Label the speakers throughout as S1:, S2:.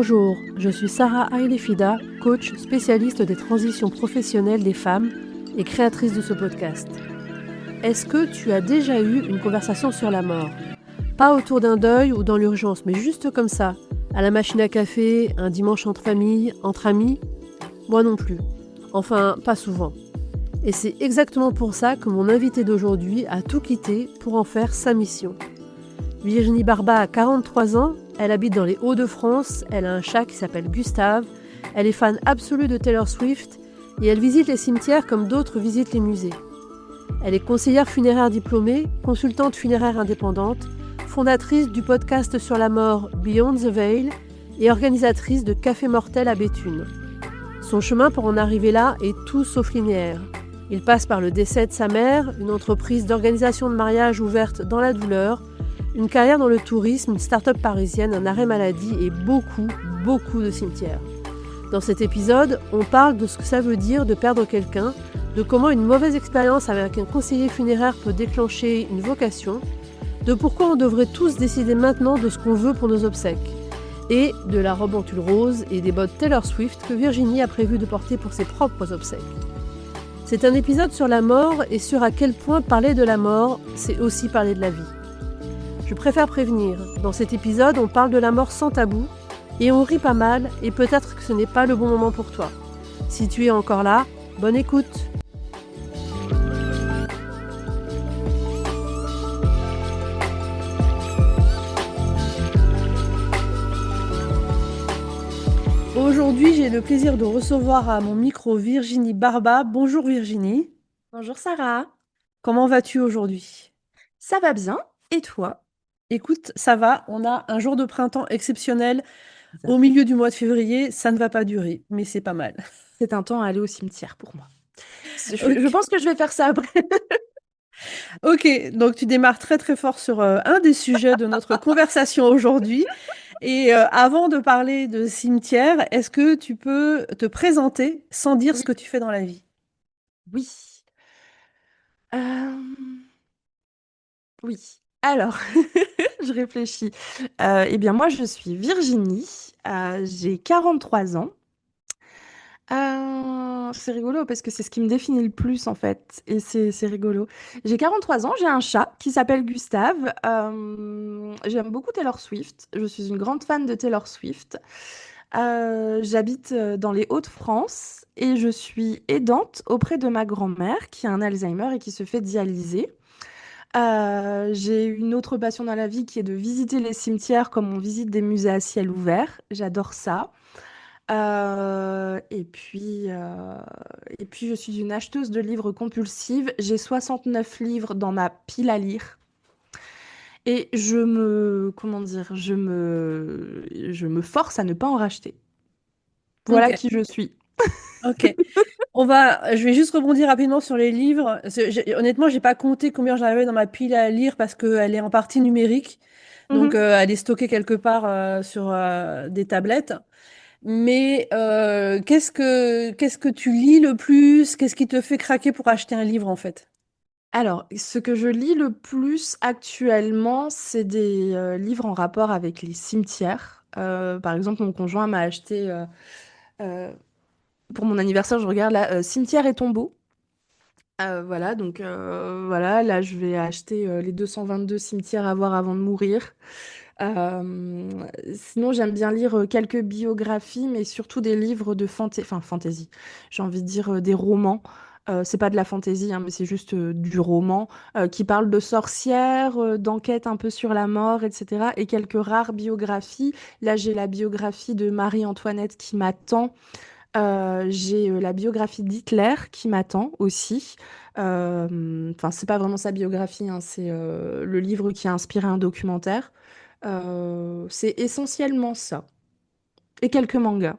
S1: Bonjour, je suis Sarah Ailefida, coach spécialiste des transitions professionnelles des femmes et créatrice de ce podcast. Est-ce que tu as déjà eu une conversation sur la mort ? Pas autour d'un deuil ou dans l'urgence, mais juste comme ça, à la machine à café, un dimanche entre famille, entre amis ? Moi non plus. Enfin, pas souvent. Et c'est exactement pour ça que mon invitée d'aujourd'hui a tout quitté pour en faire sa mission. Virginie Barba a 43 ans, elle habite dans les Hauts-de-France, elle a un chat qui s'appelle Gustave, elle est fan absolue de Taylor Swift et elle visite les cimetières comme d'autres visitent les musées. Elle est conseillère funéraire diplômée, consultante funéraire indépendante, fondatrice du podcast sur la mort Beyond the Veil et organisatrice de Café Mortel à Béthune. Son chemin pour en arriver là est tout sauf linéaire. Il passe par le décès de sa mère, une entreprise d'organisation de mariage ouverte dans la douleur, une carrière dans le tourisme, une start-up parisienne, un arrêt maladie et beaucoup de cimetières. Dans cet épisode, on parle de ce que ça veut dire de perdre quelqu'un, de comment une mauvaise expérience avec un conseiller funéraire peut déclencher une vocation, de pourquoi on devrait tous décider maintenant de ce qu'on veut pour nos obsèques, et de la robe en tulle rose et des bottes Taylor Swift que Virginie a prévu de porter pour ses propres obsèques. C'est un épisode sur la mort et sur à quel point parler de la mort, c'est aussi parler de la vie. Je préfère prévenir, dans cet épisode, on parle de la mort sans tabou, et on rit pas mal, et peut-être que ce n'est pas le bon moment pour toi. Si tu es encore là, bonne écoute. Aujourd'hui, j'ai le plaisir de recevoir à mon micro Virginie Barba. Bonjour Virginie.
S2: Bonjour Sarah,
S1: Comment vas-tu aujourd'hui ?
S2: ça va bien? Et toi?
S1: Écoute, ça va, on a un jour de printemps exceptionnel au milieu du mois de février, ça ne va pas durer, mais c'est pas mal.
S2: C'est un temps à aller au cimetière pour moi. Je
S1: Ok,
S2: pense que je vais faire ça après.
S1: ok, donc tu démarres très fort sur un des sujets de notre conversation aujourd'hui. Et avant de parler de cimetière, est-ce que tu peux te présenter sans dire ce
S2: Oui,
S1: que tu fais dans la vie?
S2: oui. Euh, oui. Alors, je réfléchis. Eh bien, moi, je suis Virginie. J'ai 43 ans. C'est rigolo parce que c'est ce qui me définit le plus en fait. Et c'est rigolo. J'ai 43 ans, j'ai un chat qui s'appelle Gustave. J'aime beaucoup Taylor Swift. Je suis une grande fan de Taylor Swift. J'habite dans les Hauts-de-France et je suis aidante auprès de ma grand-mère qui a un Alzheimer et qui se fait dialyser. J'ai une autre passion dans la vie qui est de visiter les cimetières comme on visite des musées à ciel ouvert. J'adore ça. Euh, et puis, euh, et puis, je suis une acheteuse de livres compulsive. J'ai 69 livres dans ma pile à lire. Et comment dire, je me force à ne pas en racheter.
S1: Ok,
S2: Voilà qui je suis.
S1: ok. Je vais juste rebondir rapidement sur les livres. Honnêtement, j'ai pas compté combien j'en avais dans ma pile à lire parce qu'elle est en partie numérique. Donc,
S2: Mhm.
S1: elle est stockée quelque part sur des tablettes. Mais qu'est-ce que tu lis le plus? Qu'est-ce qui te fait craquer pour acheter un livre en fait?
S2: Alors, ce que je lis le plus actuellement, c'est des livres en rapport avec les cimetières. Par exemple, mon conjoint m'a acheté, euh, pour mon anniversaire, je regarde là, Cimetière et tombeaux. Voilà, donc voilà, là je vais acheter les 222 cimetières à voir avant de mourir. Euh, Sinon, j'aime bien lire quelques biographies, mais surtout des livres de fantasy. J'ai envie de dire des romans. C'est pas de la fantasy, hein, mais c'est juste du roman qui parle de sorcières, d'enquêtes un peu sur la mort, etc. Et quelques rares biographies. Là, j'ai la biographie de Marie-Antoinette qui m'attend. J'ai la biographie d'Hitler qui m'attend aussi. Enfin, c'est pas vraiment sa biographie, hein, c'est le livre qui a inspiré un documentaire. C'est essentiellement ça. Et quelques mangas.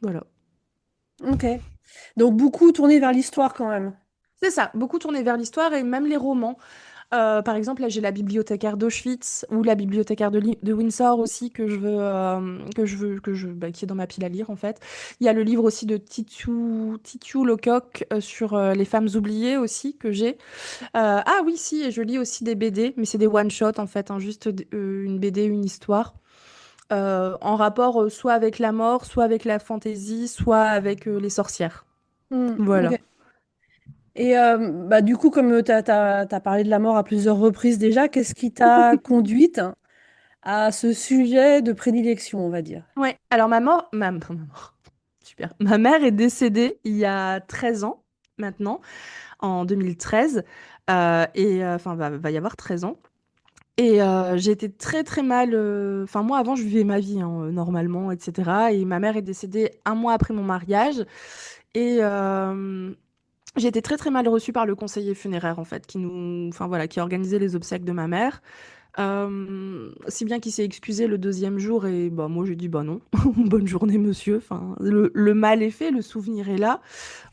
S2: Voilà.
S1: Ok. Donc beaucoup tourné vers l'histoire quand même.
S2: C'est ça, beaucoup tourné vers l'histoire et même les romans. Par exemple, là, j'ai la bibliothécaire d'Auschwitz ou la bibliothécaire de Windsor aussi qui est dans ma pile à lire en fait. Il y a le livre aussi de Titu Lecoq sur les femmes oubliées aussi que j'ai. Ah oui, si, et je lis aussi des BD, mais c'est des one-shot en fait, hein, juste une BD, une histoire. en rapport soit avec la mort, soit avec la fantaisie, soit avec les sorcières.
S3: Ok.
S2: Voilà.
S3: Et bah, du coup, comme tu as parlé de la mort à plusieurs reprises déjà, qu'est-ce qui t'a conduite à ce sujet de prédilection, on va dire?
S2: Ouais, alors super. Ma mère est décédée il y a 13 ans maintenant, en 2013. Enfin, va y avoir 13 ans. Et j'ai été très très mal. Enfin, moi avant, je vivais ma vie hein, normalement, etc. Et ma mère est décédée un mois après mon mariage. Et j'ai été très très mal reçue par le conseiller funéraire en fait, enfin voilà, qui a organisé les obsèques de ma mère. Si bien qu'il s'est excusé le deuxième jour et bah moi j'ai dit bah non, bonne journée monsieur. Enfin, le mal est fait, le souvenir est là.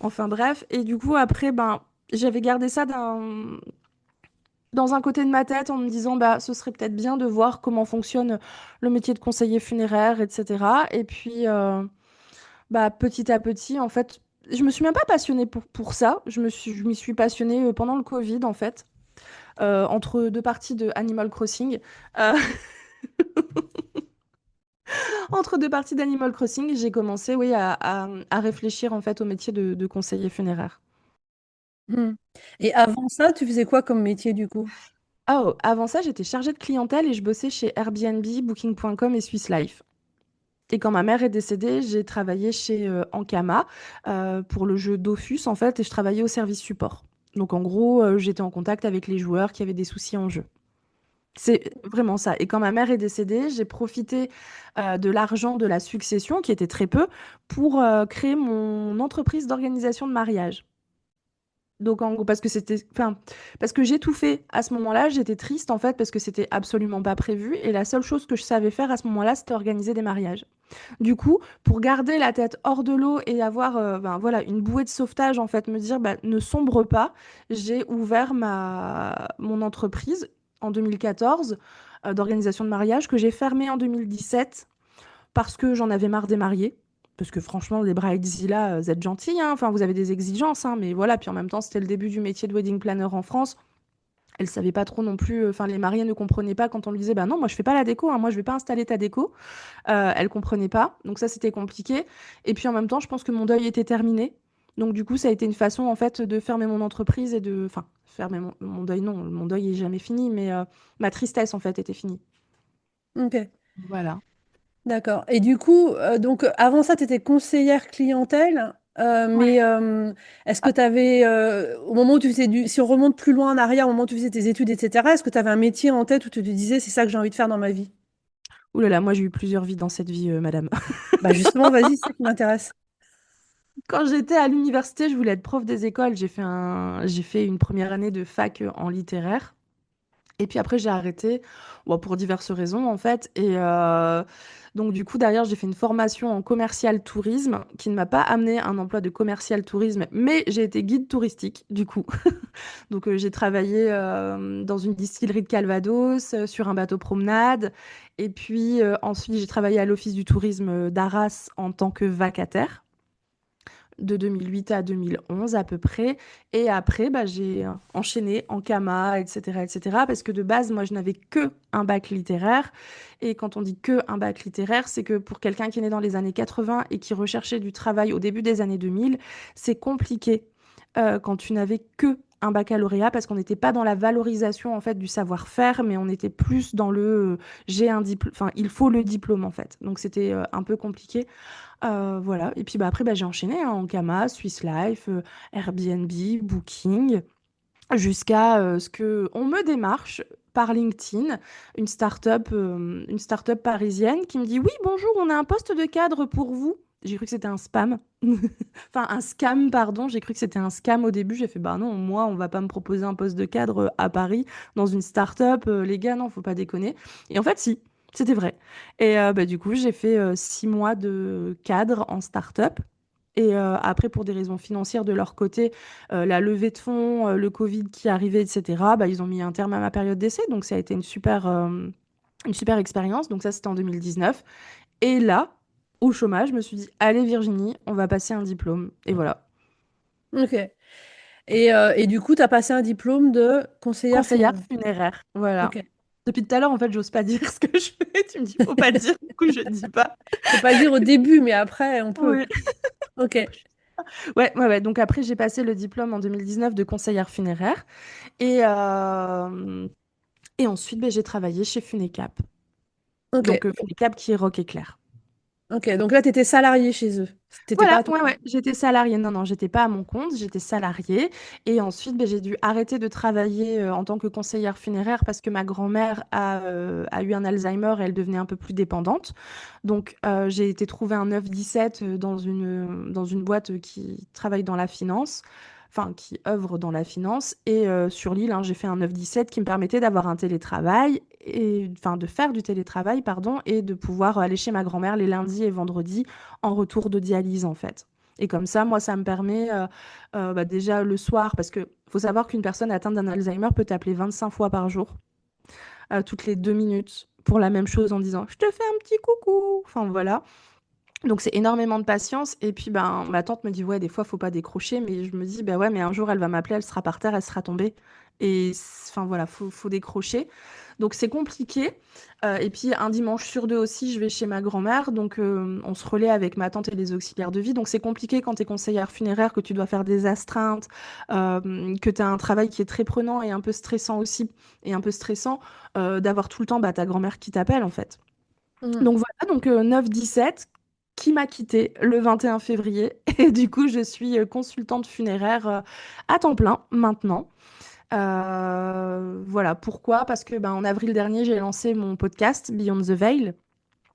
S2: Enfin bref. Et du coup après ben j'avais gardé ça dans un côté de ma tête en me disant bah ce serait peut-être bien de voir comment fonctionne le métier de conseiller funéraire, etc. Et puis bah petit à petit en fait, je me suis même pas passionnée pour ça. Je m'y suis passionnée pendant le Covid en fait, entre deux parties de Animal Crossing. Euh, Entre deux parties d'Animal Crossing, j'ai commencé oui à réfléchir en fait au métier de conseiller funéraire.
S3: Hmm. Et avant ça, tu faisais quoi comme métier du coup?
S2: Ah, oh, avant ça, j'étais chargée de clientèle et je bossais chez Airbnb, Booking.com et Swiss Life. Et quand ma mère est décédée, j'ai travaillé chez Ankama pour le jeu Dofus en fait, et je travaillais au service support. Donc en gros, j'étais en contact avec les joueurs qui avaient des soucis en jeu. C'est vraiment ça. Et quand ma mère est décédée, j'ai profité de l'argent de la succession, qui était très peu, pour créer mon entreprise d'organisation de mariage. Donc en gros, parce que j'ai tout fait à ce moment-là, j'étais triste en fait parce que c'était absolument pas prévu et la seule chose que je savais faire à ce moment-là, c'était organiser des mariages. Du coup, pour garder la tête hors de l'eau et avoir ben, voilà, une bouée de sauvetage, en fait, me dire bah, ne sombre pas, j'ai ouvert mon entreprise en 2014 d'organisation de mariage que j'ai fermée en 2017 parce que j'en avais marre des mariés. Parce que franchement, les bridezillas, vous êtes gentils, hein. Enfin, vous avez des exigences, hein, mais voilà. Puis en même temps, c'était le début du métier de wedding planner en France. Elle savait pas trop non plus. Enfin, les mariés ne comprenaient pas quand on lui disait, bah non, moi je fais pas la déco, hein, moi je vais pas installer ta déco. Elle comprenait pas, donc ça c'était compliqué. Et puis en même temps, je pense que mon deuil était terminé. Donc du coup, ça a été une façon en fait de fermer mon entreprise et enfin, fermer mon deuil, non, mon deuil est jamais fini, mais ma tristesse en fait était finie.
S3: Ok,
S2: Voilà.
S3: d'accord. Et du coup, donc avant ça, tu étais conseillère clientèle,
S2: Ouais.
S3: mais est-ce que tu avais, au moment où tu faisais si on remonte plus loin en arrière, au moment où tu faisais tes études, etc., est-ce que tu avais un métier en tête où tu te disais, c'est ça que j'ai envie de faire dans ma vie?
S2: Ouh là là, moi j'ai eu plusieurs vies dans cette vie, madame.
S3: Bah justement, vas-y, c'est ça qui m'intéresse.
S2: Quand j'étais à l'université, je voulais être prof des écoles. J'ai fait une première année de fac en littéraire. Et puis après, j'ai arrêté bon, pour diverses raisons, en fait. Et donc, du coup, derrière, j'ai fait une formation en commercial tourisme qui ne m'a pas amené un emploi de commercial tourisme, mais j'ai été guide touristique, du coup. Donc, j'ai travaillé dans une distillerie de Calvados, sur un bateau promenade. Et puis, ensuite, j'ai travaillé à l'Office du tourisme d'Arras en tant que vacataire de 2008 à 2011 à peu près. Et après, bah, j'ai enchaîné en Kama, etc., etc. Parce que de base, moi, je n'avais que un bac littéraire. Et quand on dit que un bac littéraire, c'est que pour quelqu'un qui est né dans les années 80 et qui recherchait du travail au début des années 2000, c'est compliqué quand tu n'avais que un baccalauréat parce qu'on n'était pas dans la valorisation en fait du savoir-faire, mais on était plus dans le j'ai un diplôme, enfin il faut le diplôme en fait. Donc c'était un peu compliqué. Voilà. Et puis bah, après, bah, j'ai enchaîné hein, en Kama, Swiss Life, Airbnb, Booking, jusqu'à ce que on me démarche par LinkedIn, une start-up parisienne qui me dit, oui, bonjour, on a un poste de cadre pour vous. J'ai cru que c'était un spam. Enfin, un scam, pardon. J'ai cru que c'était un scam au début. J'ai fait, bah non, moi, on va pas me proposer un poste de cadre à Paris, dans une start-up. Les gars, non, faut pas déconner. Et en fait, si, c'était vrai. Et bah, du coup, j'ai fait 6 mois de cadre en start-up. Et après, pour des raisons financières de leur côté, la levée de fonds, le Covid qui arrivait, etc., bah, ils ont mis un terme à ma période d'essai. Donc, ça a été une super expérience. Donc, ça, c'était en 2019. Et là, au chômage, je me suis dit, allez, Virginie, on va passer un diplôme. Et voilà.
S3: Ok. Et du coup, tu as passé un diplôme de conseillère
S2: Conseillère
S3: funéraire.
S2: funéraire. Voilà.
S3: Ok.
S2: Depuis tout à l'heure, en fait, j'ose pas dire ce que je fais. Tu me dis, faut pas le dire, du coup, je le dis pas.
S3: Faut pas le dire au début, mais après, on peut.
S2: Oui.
S3: Ok,
S2: Ouais, ouais, ouais. Donc après, j'ai passé le diplôme en 2019 de conseillère funéraire. Et, euh, et ensuite, ben, j'ai travaillé chez Funecap.
S3: ok,
S2: Donc Funecap qui est Rock Éclair.
S3: ok. Donc là, tu étais salarié chez eux. T'étais pas
S2: Voilà,
S3: à ton
S2: ouais,
S3: compte.
S2: ouais, j'étais salariée. Non, non, j'étais pas à mon compte, j'étais salariée. Et ensuite, ben, j'ai dû arrêter de travailler en tant que conseillère funéraire parce que ma grand-mère a eu un Alzheimer et elle devenait un peu plus dépendante. Donc, j'ai été trouver un 9-17 dans une boîte qui travaille dans la finance, enfin, qui œuvre dans la finance. Et sur l'île, hein, j'ai fait un 9-17 qui me permettait d'avoir un télétravail, et, enfin, de faire du télétravail, pardon, et de pouvoir aller chez ma grand-mère les lundis et vendredis en retour de dialyse en fait. Et comme ça, moi, ça me permet bah, déjà le soir, parce que faut savoir qu'une personne atteinte d'un Alzheimer peut t'appeler 25 fois par jour, toutes les 2 minutes, pour la même chose en disant je te fais un petit coucou. Enfin voilà. Donc c'est énormément de patience. Et puis ben ma tante me dit ouais, des fois faut pas décrocher, mais je me dis bah ouais, mais un jour elle va m'appeler, elle sera par terre, elle sera tombée. Et enfin voilà, faut décrocher. Donc c'est compliqué. Et puis un dimanche sur deux aussi, je vais chez ma grand-mère. Donc on se relaie avec ma tante et les auxiliaires de vie. Donc c'est compliqué quand tu es conseillère funéraire, que tu dois faire des astreintes, que tu as un travail qui est très prenant et un peu stressant aussi. Et un peu stressant d'avoir tout le temps bah, ta grand-mère qui t'appelle en fait.
S3: Mhm.
S2: Donc voilà, donc 9-17 qui m'a quittée le 21 février. Et du coup, je suis consultante funéraire à temps plein maintenant. Voilà, pourquoi? Parce que ben, en avril dernier, j'ai lancé mon podcast Beyond the Veil,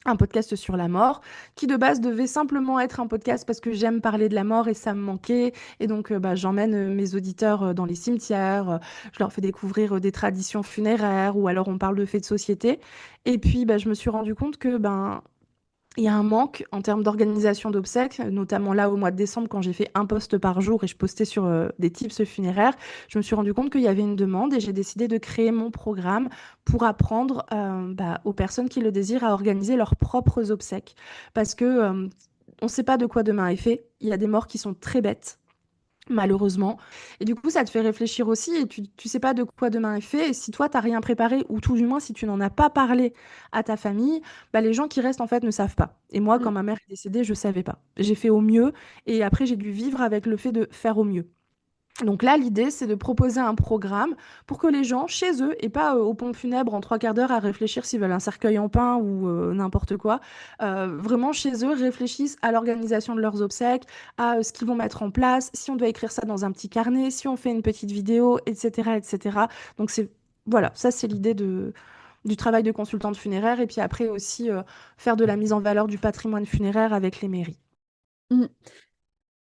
S2: un podcast sur la mort, qui de base devait simplement être un podcast parce que j'aime parler de la mort et ça me manquait. Et donc, bah, j'emmène mes auditeurs dans les cimetières, je leur fais découvrir des traditions funéraires ou alors on parle de faits de société. Et puis, bah, je me suis rendu compte que ben, il y a un manque en termes d'organisation d'obsèques, notamment là au mois de décembre quand j'ai fait un post par jour et je postais sur des tips funéraires. Je me suis rendu compte qu'il y avait une demande et j'ai décidé de créer mon programme pour apprendre bah, aux personnes qui le désirent à organiser leurs propres obsèques. Parce que on ne sait pas de quoi demain est fait. Il y a des morts qui sont très bêtes, malheureusement. Et du coup, ça te fait réfléchir aussi et tu sais pas de quoi demain est fait. Et si toi, t'as rien préparé, ou tout du moins si tu n'en as pas parlé à ta famille, bah, les gens qui restent en fait ne savent pas. Et moi, quand ma mère est décédée, je savais pas. J'ai fait au mieux et après, j'ai dû vivre avec le fait de faire au mieux. Donc là, l'idée, c'est de proposer un programme pour que les gens, chez eux, et pas aux pompes funèbres en 3 quarts d'heure à réfléchir s'ils veulent un cercueil en pin ou n'importe quoi, vraiment chez eux, réfléchissent à l'organisation de leurs obsèques, à ce qu'ils vont mettre en place, si on doit écrire ça dans un petit carnet, si on fait une petite vidéo, etc., etc. Donc c'est voilà, ça c'est l'idée du travail de consultante funéraire, et puis après aussi faire de la mise en valeur du patrimoine funéraire avec les mairies.
S3: Mhm.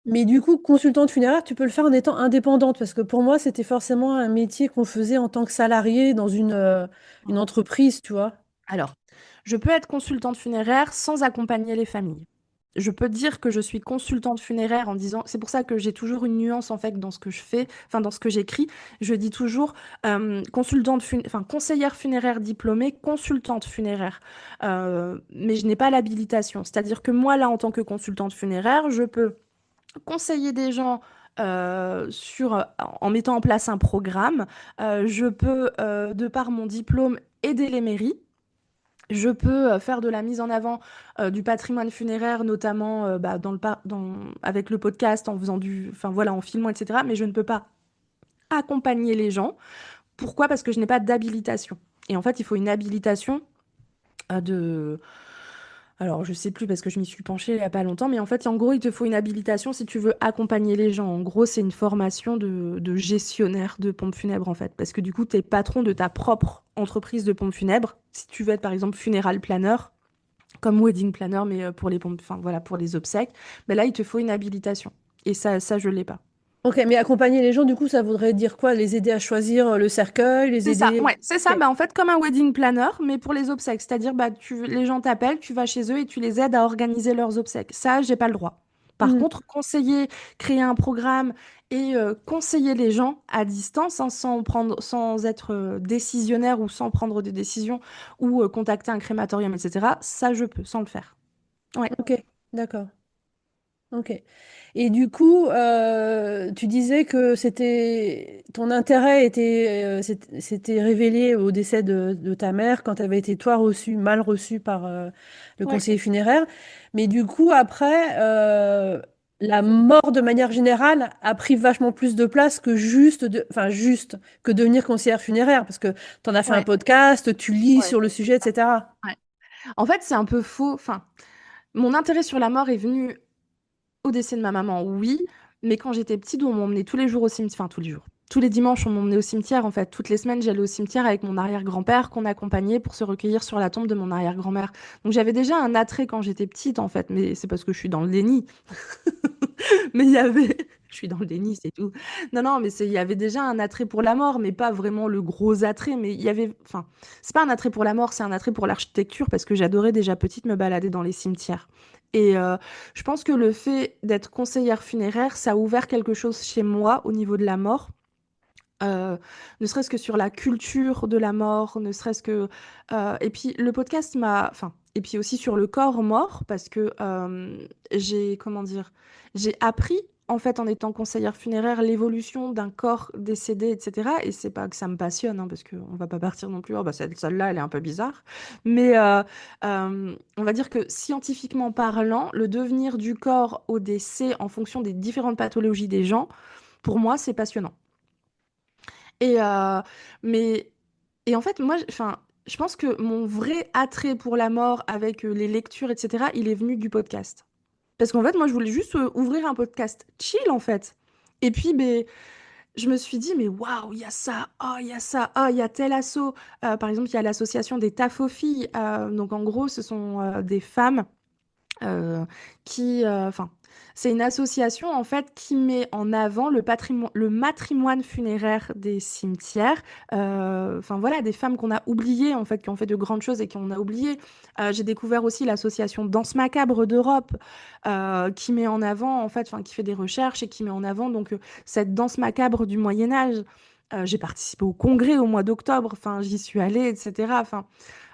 S3: Mais du coup, consultante funéraire, tu peux le faire en étant indépendante, parce que pour moi, c'était forcément un métier qu'on faisait en tant que salarié dans une entreprise, tu vois.
S2: Alors, je peux être consultante funéraire sans accompagner les familles. Je peux dire que je suis consultante funéraire en disant, c'est pour ça que j'ai toujours une nuance en fait dans ce que je fais, enfin dans ce que j'écris. Je dis toujours enfin conseillère funéraire diplômée, consultante funéraire. Mais je n'ai pas l'habilitation. C'est-à-dire que moi là, en tant que consultante funéraire, je peux conseiller des gens en mettant en place un programme. Je peux, de par mon diplôme, aider les mairies. Je peux faire de la mise en avant du patrimoine funéraire, notamment bah, avec le podcast, en faisant enfin voilà, en filmant, etc. Mais je ne peux pas accompagner les gens. Pourquoi? Parce que je n'ai pas d'habilitation. Et en fait, il faut une habilitation de alors, je sais plus parce que je m'y suis penchée il y a pas longtemps, mais en fait, en gros, il te faut une habilitation si tu veux accompagner les gens. En gros, c'est une formation de gestionnaire de pompes funèbres, en fait. Parce que du coup, tu es patron de ta propre entreprise de pompes funèbres. Si tu veux être, par exemple, funéral planner, comme wedding planner, mais pour les pompes, enfin, voilà, pour les obsèques, ben là, il te faut une habilitation. Et ça, je l'ai pas.
S3: Ok, mais accompagner les gens, du coup, ça voudrait dire quoi? Les aider à choisir le cercueil, les
S2: C'est ça,
S3: aider...
S2: ouais, c'est ça.
S3: Ok.
S2: Bah, en fait, comme un wedding planner, mais pour les obsèques. C'est-à-dire, bah, les gens t'appellent, tu vas chez eux et tu les aides à organiser leurs obsèques. Ça, j'ai pas le droit. Par
S3: Mhm.
S2: contre, conseiller, créer un programme et conseiller les gens à distance, hein, sans être décisionnaire ou sans prendre des décisions ou contacter un crématorium, etc. Ça, je peux, sans le faire. Ouais.
S3: Ok, d'accord. Ok. Et du coup, tu disais que c'était ton intérêt s'était révélé au décès de ta mère quand tu avais été toi mal reçu par le
S2: Ouais.
S3: conseiller funéraire. Mais du coup, après, la mort de manière générale a pris vachement plus de place que enfin juste que devenir conseillère funéraire, parce que tu en as fait un
S2: Ouais.
S3: podcast, tu lis
S2: Ouais.
S3: sur le sujet, etc.
S2: Ouais. En fait, c'est un peu faux. Enfin, mon intérêt sur la mort est venu au décès de ma maman, oui, mais quand j'étais petite, on m'emmenait tous les jours au cimetière, enfin tous les jours. Tous les dimanches, on m'emmenait au cimetière. En fait, toutes les semaines, j'allais au cimetière avec mon arrière-grand-père qu'on accompagnait pour se recueillir sur la tombe de mon arrière-grand-mère. Donc j'avais déjà un attrait quand j'étais petite, en fait, mais c'est parce que je suis dans le déni. Mais il y avait. Je suis dans le déni, c'est tout. Non, non, mais il y avait déjà un attrait pour la mort, mais pas vraiment le gros attrait. Mais il y avait. Enfin, c'est pas un attrait pour la mort, c'est un attrait pour l'architecture parce que j'adorais déjà petite me balader dans les cimetières. Et je pense que le fait d'être conseillère funéraire, ça a ouvert quelque chose chez moi au niveau de la mort. Ne serait-ce que sur la culture de la mort, ne serait-ce que... et puis le podcast m'a... Enfin, et puis aussi sur le corps mort, parce que j'ai, comment dire, j'ai appris, en fait, en étant conseillère funéraire, l'évolution d'un corps décédé, etc. Et c'est pas que ça me passionne, hein, parce qu'on va pas partir non plus, oh, bah, celle-là, elle est un peu bizarre. Mais on va dire que scientifiquement parlant, le devenir du corps au décès en fonction des différentes pathologies des gens, pour moi, c'est passionnant. Et, mais, et en fait, moi, enfin, je pense que mon vrai attrait pour la mort avec les lectures, etc., il est venu du podcast. Parce qu'en fait, moi, je voulais juste ouvrir un podcast chill, en fait. Et puis, ben, je me suis dit, mais waouh, il y a ça, oh, il y a ça, oh, il y a tel asso. Par exemple, il y a l'association des Tafofilles. Donc, en gros, ce sont des femmes euh, enfin, c'est une association en fait qui met en avant le matrimoine funéraire des cimetières. Enfin voilà, des femmes qu'on a oubliées en fait, qui ont fait de grandes choses et qu'on a oubliées. J'ai découvert aussi l'association Danse Macabre d'Europe, qui met en avant en fait, enfin qui fait des recherches et qui met en avant donc cette danse macabre du Moyen Âge. J'ai participé au congrès au mois d'octobre, enfin j'y suis allée, etc. Enfin,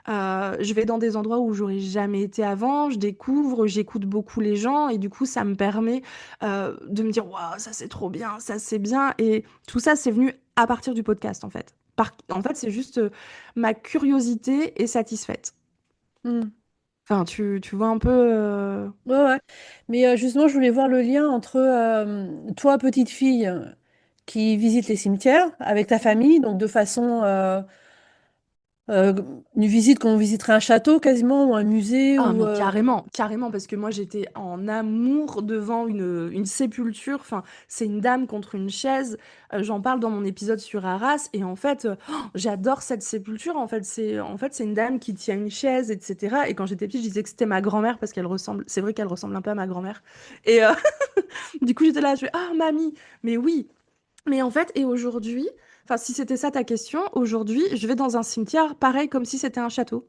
S2: je vais dans des endroits où j'aurais jamais été avant, je découvre, j'écoute beaucoup les gens et du coup ça me permet de me dire waouh, ça c'est trop bien, ça c'est bien et tout ça c'est venu à partir du podcast en fait. En fait, c'est juste ma curiosité est satisfaite.
S3: Hmm.
S2: Enfin, tu vois un peu.
S3: Ouais, ouais. Mais justement, je voulais voir le lien entre toi, petite fille, qui visite les cimetières avec ta famille, donc de façon euh, une visite comme on visiterait un château quasiment, ou un musée,
S2: Ah,
S3: ou
S2: mais carrément, carrément, parce que moi j'étais en amour devant une sépulture. Enfin, c'est une dame contre une chaise. J'en parle dans mon épisode sur Arras. Et en fait, j'adore cette sépulture. En fait, c'est une dame qui tient une chaise, etc. Et quand j'étais petite, je disais que c'était ma grand-mère parce qu'elle ressemble. C'est vrai qu'elle ressemble un peu à ma grand-mère. Et du coup, j'étais là, je fais, ah, mamie, mais oui. Mais en fait, et aujourd'hui, enfin, si c'était ça ta question, aujourd'hui, je vais dans un cimetière pareil comme si c'était un château.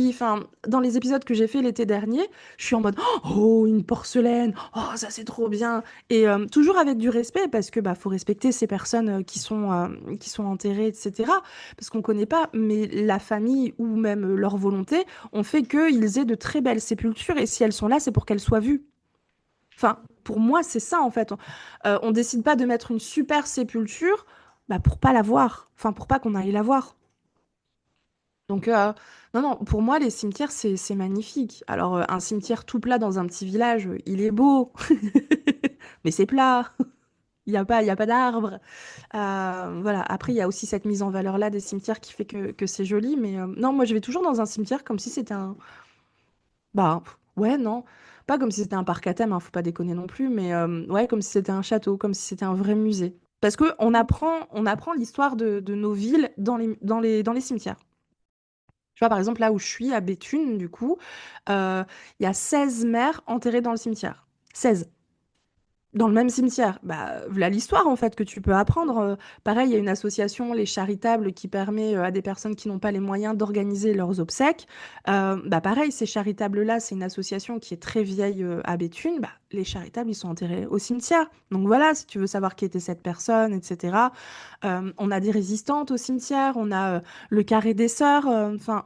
S2: Enfin, dans les épisodes que j'ai fait l'été dernier, je suis en mode oh, une porcelaine, oh, ça c'est trop bien. Et toujours avec du respect, parce que bah, faut respecter ces personnes qui sont enterrées, etc. Parce qu'on connaît pas, mais la famille ou même leur volonté ont fait qu'ils aient de très belles sépultures, et si elles sont là, c'est pour qu'elles soient vues. Enfin, pour moi, c'est ça en fait. On décide pas de mettre une super sépulture bah, pour pas la voir, enfin, pour pas qu'on aille la voir. Donc, non, non, pour moi, les cimetières, c'est magnifique. Alors, un cimetière tout plat dans un petit village, il est beau, mais c'est plat. Il y a pas d'arbres. Voilà. Après, il y a aussi cette mise en valeur-là des cimetières qui fait que c'est joli. Mais non, moi, je vais toujours dans un cimetière comme si c'était un... Bah, ouais, non. Pas comme si c'était un parc à thème, hein, faut pas déconner non plus. Mais ouais, comme si c'était un château, comme si c'était un vrai musée. Parce que on apprend l'histoire de nos villes dans les cimetières. Tu vois, par exemple, là où je suis, à Béthune, du coup, il y a 16 mères enterrées dans le cimetière. 16. Dans le même cimetière. Bah, voilà l'histoire, en fait, que tu peux apprendre. Pareil, il y a une association, les Charitables, qui permet à des personnes qui n'ont pas les moyens d'organiser leurs obsèques. Bah, pareil, ces Charitables-là, c'est une association qui est très vieille à Béthune. Bah, les Charitables, ils sont enterrés au cimetière. Donc voilà, si tu veux savoir qui était cette personne, etc. On a des résistantes au cimetière, on a le carré des sœurs. Enfin,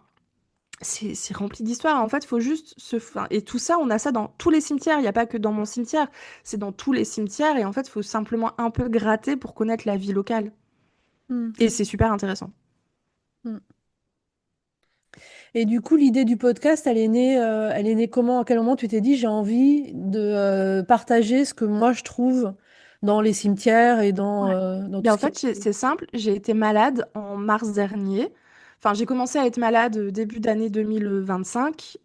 S2: c'est rempli d'histoires. En fait, faut juste enfin, et tout ça, on a ça dans tous les cimetières. Il n'y a pas que dans mon cimetière. C'est dans tous les cimetières. Et en fait, il faut simplement un peu gratter pour connaître la vie locale.
S3: Mm.
S2: Et c'est super intéressant.
S3: Mm. Et du coup, l'idée du podcast, elle est née comment? À quel moment tu t'es dit, j'ai envie de partager ce que moi je trouve dans les cimetières et
S2: Ouais.
S3: dans tout
S2: Ben,
S3: ce
S2: en
S3: qui
S2: fait, c'est simple. J'ai été malade en mars dernier. Enfin, j'ai commencé à être malade début d'année 2025.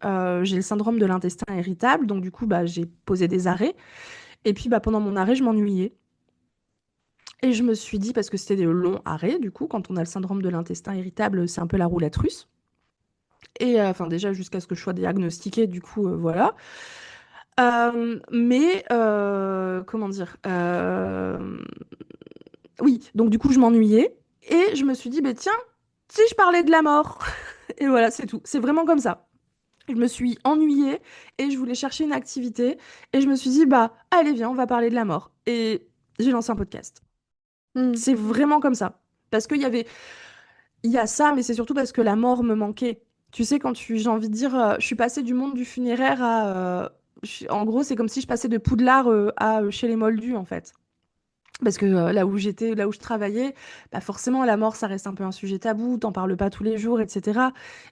S2: J'ai le syndrome de l'intestin irritable. Donc, du coup, bah, j'ai posé des arrêts. Et puis, bah, pendant mon arrêt, je m'ennuyais. Et je me suis dit, parce que c'était des longs arrêts, du coup, quand on a le syndrome de l'intestin irritable, c'est un peu la roulette russe. Et enfin, déjà, jusqu'à ce que je sois diagnostiquée, du coup, voilà. Mais, comment dire oui, donc du coup, je m'ennuyais. Et je me suis dit, bah, tiens, si je parlais de la mort. Et voilà, c'est tout. C'est vraiment comme ça. Je me suis ennuyée et je voulais chercher une activité. Et je me suis dit, bah, allez, viens, on va parler de la mort. Et j'ai lancé un podcast.
S3: Mm.
S2: C'est vraiment comme ça. Parce il y a ça, mais c'est surtout parce que la mort me manquait. Tu sais, j'ai envie de dire, je suis passée du monde du funéraire à. En gros, c'est comme si je passais de Poudlard à chez les Moldus, en fait. Parce que là où j'étais, là où je travaillais, bah forcément, la mort, ça reste un peu un sujet tabou, t'en parles pas tous les jours, etc.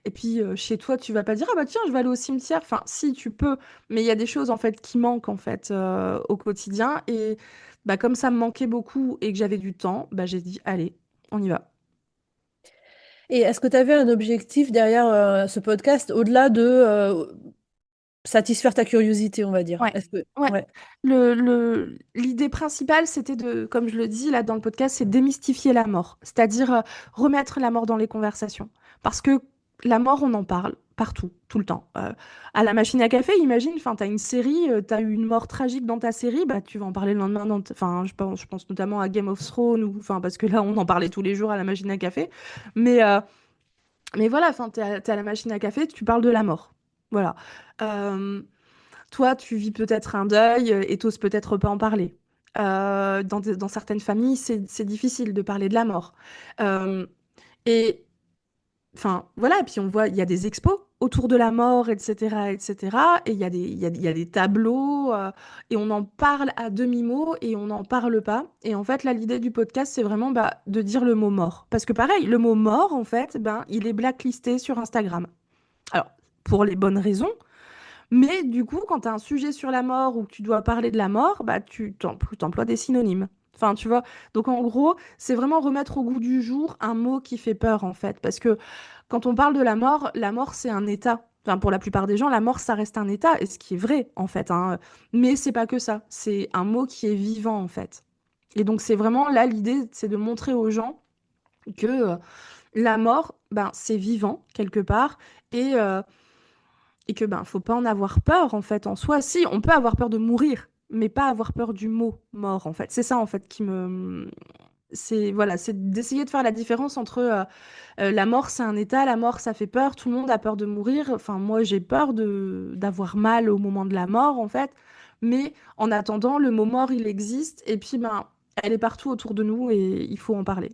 S2: Et puis, chez toi, tu vas pas dire, ah bah tiens, je vais aller au cimetière. Enfin, si, tu peux, mais il y a des choses, en fait, qui manquent, en fait, au quotidien. Et bah, comme ça me manquait beaucoup et que j'avais du temps, bah, j'ai dit, allez, on y va.
S3: Et est-ce que tu avais un objectif derrière ce podcast au-delà de satisfaire ta curiosité, on va dire?
S2: Ouais.
S3: Est-ce que
S2: Ouais.
S3: ouais.
S2: L'idée principale, c'était de, comme je le dis là dans le podcast, c'est démystifier la mort, c'est-à-dire remettre la mort dans les conversations. Parce que la mort, on en parle partout, tout le temps. À la machine à café, imagine, enfin, t'as une série, t'as eu une mort tragique dans ta série, bah, tu vas en parler le lendemain. Enfin, je pense notamment à Game of Thrones, ou, enfin, parce que là, on en parlait tous les jours à la machine à café. Mais, euh, mais voilà, enfin, t'es à la machine à café, tu parles de la mort. Voilà. Euh, Toi, tu vis peut-être un deuil et t'oses peut-être pas en parler. Dans certaines familles, c'est difficile de parler de la mort. Euh, et enfin, voilà, et puis on voit, il y a des expos autour de la mort, etc., etc. Et il y a il y a des tableaux, et on en parle à demi-mot et on n'en parle pas. Et en fait, là, l'idée du podcast, c'est vraiment bah, de dire le mot mort. Parce que pareil, le mot mort, en fait, ben, il est blacklisté sur Instagram. Alors, pour les bonnes raisons, mais du coup, quand tu as un sujet sur la mort ou que tu dois parler de la mort, bah t'emploies des synonymes. Enfin, tu vois. Donc en gros, c'est vraiment remettre au goût du jour un mot qui fait peur en fait, parce que quand on parle de la mort c'est un état. Enfin, pour la plupart des gens, la mort ça reste un état, et ce qui est vrai en fait, hein. Mais c'est pas que ça. C'est un mot qui est vivant en fait. Et donc c'est vraiment là l'idée, c'est de montrer aux gens que la mort, ben c'est vivant quelque part. Et que ben faut pas en avoir peur en fait en soi. Si, on peut avoir peur de mourir, mais pas avoir peur du mot mort en fait. C'est ça en fait qui me c'est voilà, c'est d'essayer de faire la différence entre la mort c'est un état, la mort ça fait peur, tout le monde a peur de mourir. Enfin moi j'ai peur de d'avoir mal au moment de la mort en fait, mais en attendant le mot mort il existe et puis ben elle est partout autour de nous et il faut en parler.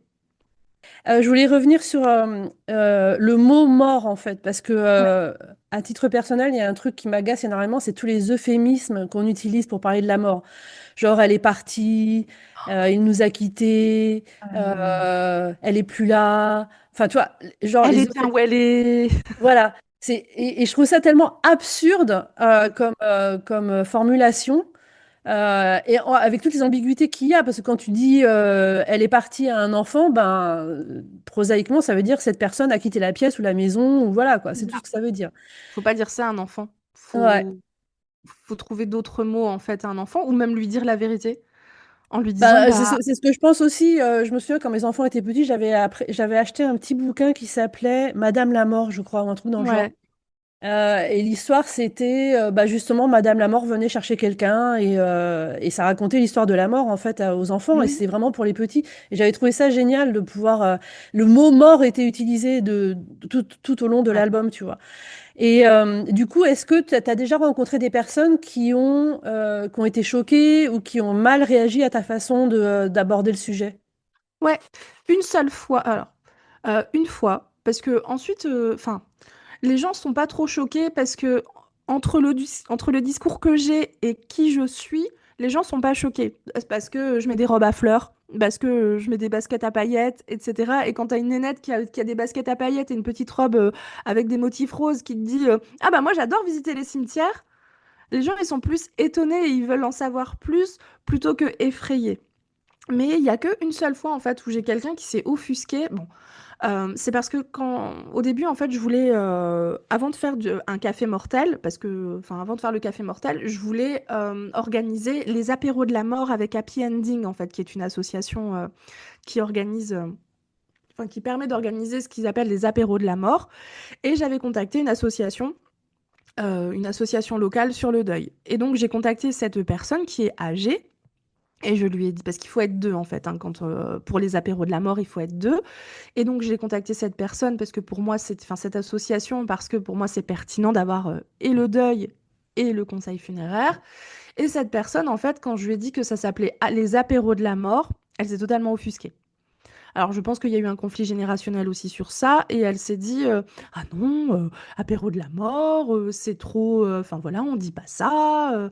S3: Je voulais revenir sur le mot mort en fait, parce que
S2: Ouais.
S3: à titre personnel, il y a un truc qui m'agace énormément, c'est tous les euphémismes qu'on utilise pour parler de la mort. Genre, elle est partie, il nous a quittés, elle est plus là. Enfin, tu vois, genre
S2: Elle
S3: les
S2: est bien où elle est.
S3: voilà. Et je trouve ça tellement absurde comme formulation. Avec toutes les ambiguïtés qu'il y a, parce que quand tu dis elle est partie à un enfant, ben prosaïquement, ça veut dire que cette personne a quitté la pièce ou la maison, ou voilà, quoi, c'est tout ce que ça veut dire.
S2: Faut pas dire ça à un enfant.
S3: Ouais.
S2: Faut trouver d'autres mots en fait à un enfant ou même lui dire la vérité en lui disant
S3: Bah, c'est
S2: bah
S3: c'est ce que je pense aussi. Je me souviens quand mes enfants étaient petits, j'avais acheté un petit bouquin qui s'appelait Madame la mort, je crois, ou un truc dans le genre.
S2: ouais.
S3: Et l'histoire, c'était bah, justement Madame la mort venait chercher quelqu'un et ça racontait l'histoire de la mort en fait aux enfants et
S2: Mhm.
S3: c'était vraiment pour les petits. Et j'avais trouvé ça génial de pouvoir. Le mot mort était utilisé tout au long de
S2: Ouais.
S3: l'album, tu vois. Et du coup, est-ce que tu as déjà rencontré des personnes qui ont été choquées ou qui ont mal réagi à ta façon d'aborder le sujet?
S2: Ouais, une seule fois alors une fois parce que ensuite enfin Les gens sont pas trop choqués parce que entre le discours que j'ai et qui je suis, les gens sont pas choqués. C'est parce que je mets des robes à fleurs, parce que je mets des baskets à paillettes, etc. Et quand t'as une nénette qui a des baskets à paillettes et une petite robe avec des motifs roses qui te dit ah bah moi j'adore visiter les cimetières, les gens ils sont plus étonnés et ils veulent en savoir plus plutôt que effrayés. Mais il y a qu'une seule fois en fait où j'ai quelqu'un qui s'est offusqué. Bon, c'est parce que au début, en fait, je voulais, avant de faire un café mortel, parce que, enfin, avant de faire le café mortel, je voulais organiser les apéros de la mort avec Happy Ending, en fait, qui est une association qui organise, enfin, qui permet d'organiser ce qu'ils appellent les apéros de la mort. Et j'avais contacté une association locale sur le deuil. Et donc, j'ai contacté cette personne qui est âgée. Et je lui ai dit, parce qu'il faut être deux en fait, hein, pour les apéros de la mort, il faut être deux. Et donc, j'ai contacté cette personne parce que pour moi, enfin, cette association, parce que pour moi, c'est pertinent d'avoir et le deuil et le conseil funéraire. Et cette personne, en fait, quand je lui ai dit que ça s'appelait les apéros de la mort, elle s'est totalement offusquée. Alors, je pense qu'il y a eu un conflit générationnel aussi sur ça, et elle s'est dit ah non, apéro de la mort, c'est trop. Enfin, voilà, on dit pas ça. Euh,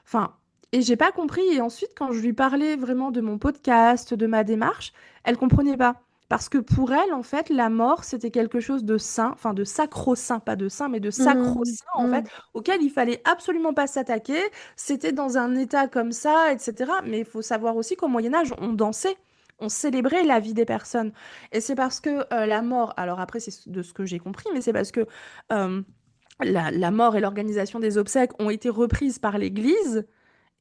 S2: Enfin. Et j'ai pas compris. Et ensuite, quand je lui parlais vraiment de mon podcast, de ma démarche, elle comprenait pas. Parce que pour elle, en fait, la mort, c'était quelque chose de saint, enfin de sacro-saint, pas de saint, mais de
S3: Mhm,
S2: sacro-saint, en fait,
S3: mhm,
S2: auquel il fallait absolument pas s'attaquer. C'était dans un état comme ça, etc. Mais il faut savoir aussi qu'au Moyen Âge, on dansait, on célébrait la vie des personnes. Et c'est parce que la mort, alors après, c'est de ce que j'ai compris, mais c'est parce que euh, la mort et l'organisation des obsèques ont été reprises par l'Église.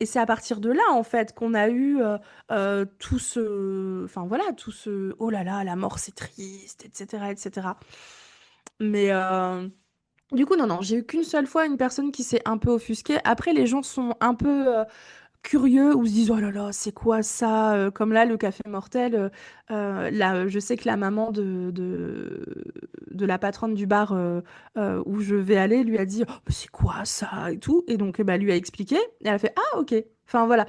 S2: Et c'est à partir de là, en fait, qu'on a eu tout ce... Enfin, voilà, tout ce... Oh là là, la mort, c'est triste, etc., etc. Mais du coup, non, non, j'ai eu qu'une seule fois une personne qui s'est un peu offusquée. Après, les gens sont un peu curieux ou se disent oh là là, c'est quoi ça? Comme là, le café mortel, là, je sais que la maman de la patronne du bar où je vais aller lui a dit oh, mais c'est quoi ça? Et tout. Et donc, bah, lui a expliqué. Et elle a fait ah, ok. Enfin, voilà.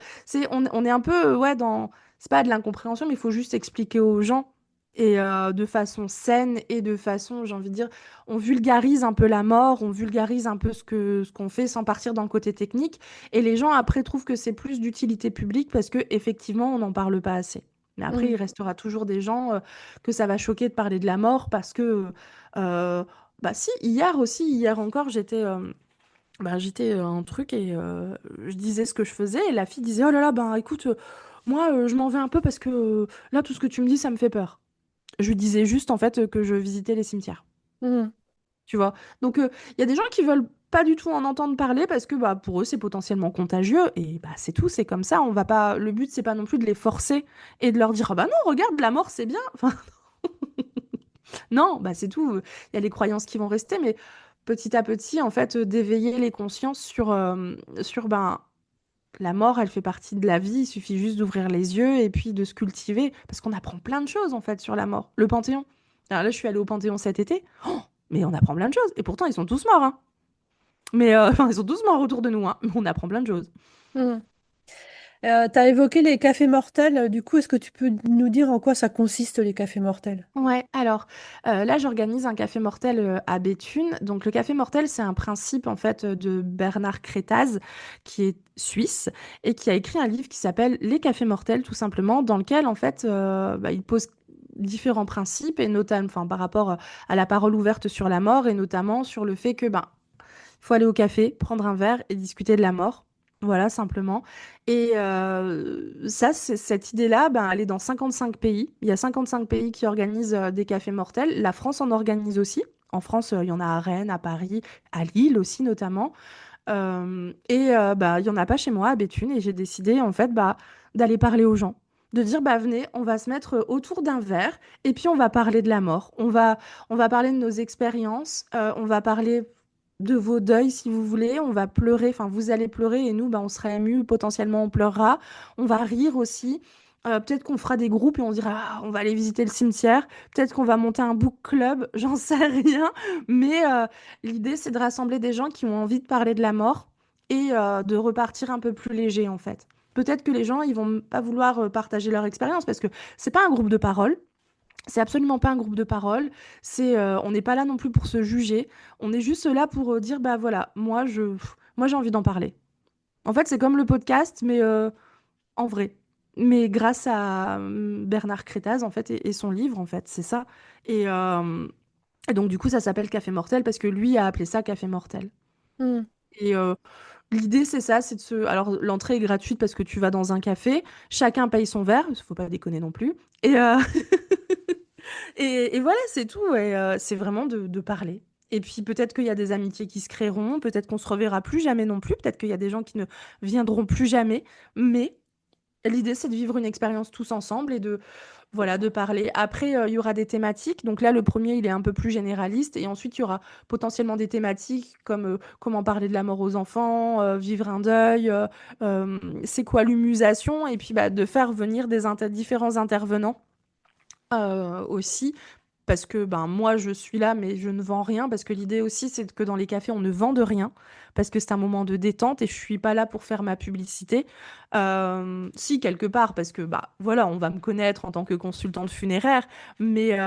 S2: On est un peu, ouais, dans. C'est pas de l'incompréhension, mais il faut juste expliquer aux gens. Et de façon saine et de façon, j'ai envie de dire, on vulgarise un peu la mort, on vulgarise un peu ce qu'on fait sans partir dans le côté technique. Et les gens après trouvent que c'est plus d'utilité publique parce que effectivement on n'en parle pas assez. Mais après, il
S3: mhm.
S2: restera toujours des gens que ça va choquer de parler de la mort parce que bah si, hier encore, j'étais un truc et je disais ce que je faisais et la fille disait oh là là, ben écoute, moi je m'en vais un peu parce que là tout ce que tu me dis ça me fait peur. Je lui disais juste en fait que je visitais les cimetières,
S3: Mhm.
S2: tu vois. Donc, il y a des gens qui veulent pas du tout en entendre parler parce que bah, pour eux, c'est potentiellement contagieux. Et bah, c'est tout, c'est comme ça. On va pas... Le but, c'est pas non plus de les forcer et de leur dire, ah bah non, regarde, la mort, c'est bien. Enfin, non, bah, c'est tout. Il y a les croyances qui vont rester, mais petit à petit, en fait, d'éveiller les consciences sur ben, la mort, elle fait partie de la vie. Il suffit juste d'ouvrir les yeux et puis de se cultiver parce qu'on apprend plein de choses, en fait, sur la mort. Le Panthéon. Alors là, je suis allée au Panthéon cet été. Oh, mais on apprend plein de choses. Et pourtant, ils sont tous morts, hein. Mais enfin, ils sont tous morts autour de nous, hein. Mais on apprend plein de choses.
S3: Mhm. Tu as évoqué les cafés mortels. Du coup, est-ce que tu peux nous dire en quoi ça consiste, les cafés mortels?
S2: Ouais, alors là, j'organise un café mortel à Béthune. Donc, le café mortel, c'est un principe en fait de Bernard Crétaz, qui est suisse et qui a écrit un livre qui s'appelle Les cafés mortels, tout simplement, dans lequel en fait, bah, il pose différents principes et notamment, enfin, par rapport à la parole ouverte sur la mort et notamment sur le fait que ben il faut aller au café, prendre un verre et discuter de la mort. Voilà, simplement. Et ça, cette idée-là, ben, elle est dans 55 pays. Il y a 55 pays qui organisent des cafés mortels. La France en organise aussi. En France, il y en a à Rennes, à Paris, à Lille aussi notamment. Bah, il y en a pas chez moi à Béthune. Et j'ai décidé, en fait, bah, d'aller parler aux gens. De dire, bah, venez, on va se mettre autour d'un verre et puis on va parler de la mort. On va parler de nos expériences. On va parler de vos deuils si vous voulez. On va pleurer, enfin vous allez pleurer et nous, bah, on sera émus, potentiellement on pleurera. On va rire aussi. Peut-être qu'on fera des groupes et on dira ah, on va aller visiter le cimetière. Peut-être qu'on va monter un book club, j'en sais rien. Mais l'idée, c'est de rassembler des gens qui ont envie de parler de la mort et de repartir un peu plus léger en fait. Peut-être que les gens, ils vont pas vouloir partager leur expérience parce que c'est pas un groupe de parole. C'est absolument pas un groupe de parole. On n'est pas là non plus pour se juger. On est juste là pour dire, bah voilà, moi j'ai envie d'en parler. En fait, c'est comme le podcast, mais en vrai. Mais grâce à Bernard Crétaz, en fait, et son livre, en fait, c'est ça. Et, euh, et donc, du coup, ça s'appelle Café Mortel parce que lui a appelé ça Café Mortel.
S3: Hmm.
S2: Et l'idée, c'est ça, c'est de se... Alors, l'entrée est gratuite parce que tu vas dans un café, chacun paye son verre, il faut pas déconner non plus. Et, et voilà, c'est tout. Et c'est vraiment de parler. Et puis peut-être qu'il y a des amitiés qui se créeront, peut-être qu'on se reverra plus jamais non plus, peut-être qu'il y a des gens qui ne viendront plus jamais. Mais l'idée, c'est de vivre une expérience tous ensemble et de, voilà, de parler. Après, il y aura des thématiques. Donc là, le premier, il est un peu plus généraliste. Et ensuite, il y aura potentiellement des thématiques comme comment parler de la mort aux enfants, vivre un deuil, c'est quoi l'humusation, et puis bah, de faire venir différents intervenants aussi. Parce que ben, moi, je suis là, mais je ne vends rien. Parce que l'idée aussi, c'est que dans les cafés, on ne vende rien. Parce que c'est un moment de détente et je suis pas là pour faire ma publicité. Si, quelque part, parce que bah, voilà, on va me connaître en tant que consultante funéraire. Mais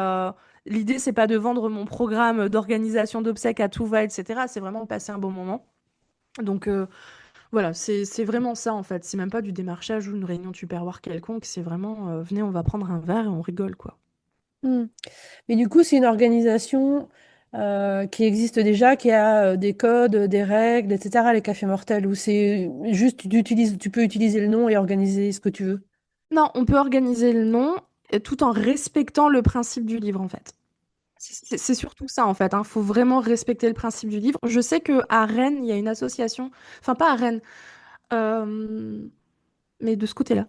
S2: l'idée, c'est pas de vendre mon programme d'organisation d'obsèques à tout va, etc. C'est vraiment de passer un bon moment. Donc voilà, c'est vraiment ça en fait. C'est même pas du démarchage ou une réunion Tupperware quelconque. C'est vraiment, venez, on va prendre un verre et on rigole, quoi.
S3: Hmm. Mais du coup, c'est une organisation qui existe déjà, qui a des codes, des règles, etc., les cafés mortels, ou c'est juste tu peux utiliser le nom et organiser ce que tu veux.
S2: Non, on peut organiser le nom tout en respectant le principe du livre, en fait. C'est surtout ça, en fait. Il faut vraiment respecter le principe du livre. Je sais que à Rennes, il y a une association, enfin pas à Rennes, euh, mais de ce côté-là,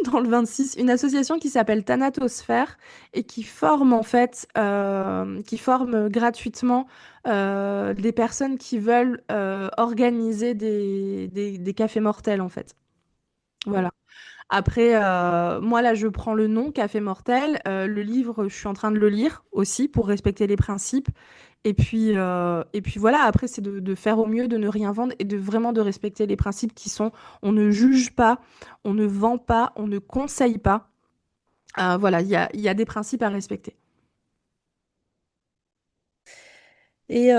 S2: dans le 26, une association qui s'appelle Thanatosphère et qui forme, en fait, qui forme gratuitement des personnes qui veulent organiser des cafés mortels, en fait. Voilà. Après, moi là, je prends le nom Café Mortel. Le livre, je suis en train de le lire aussi pour respecter les principes. Et puis voilà, après, c'est de faire au mieux, de ne rien vendre et de vraiment de respecter les principes qui sont on ne juge pas, on ne vend pas, on ne conseille pas. Voilà, il y a des principes à respecter.
S3: Et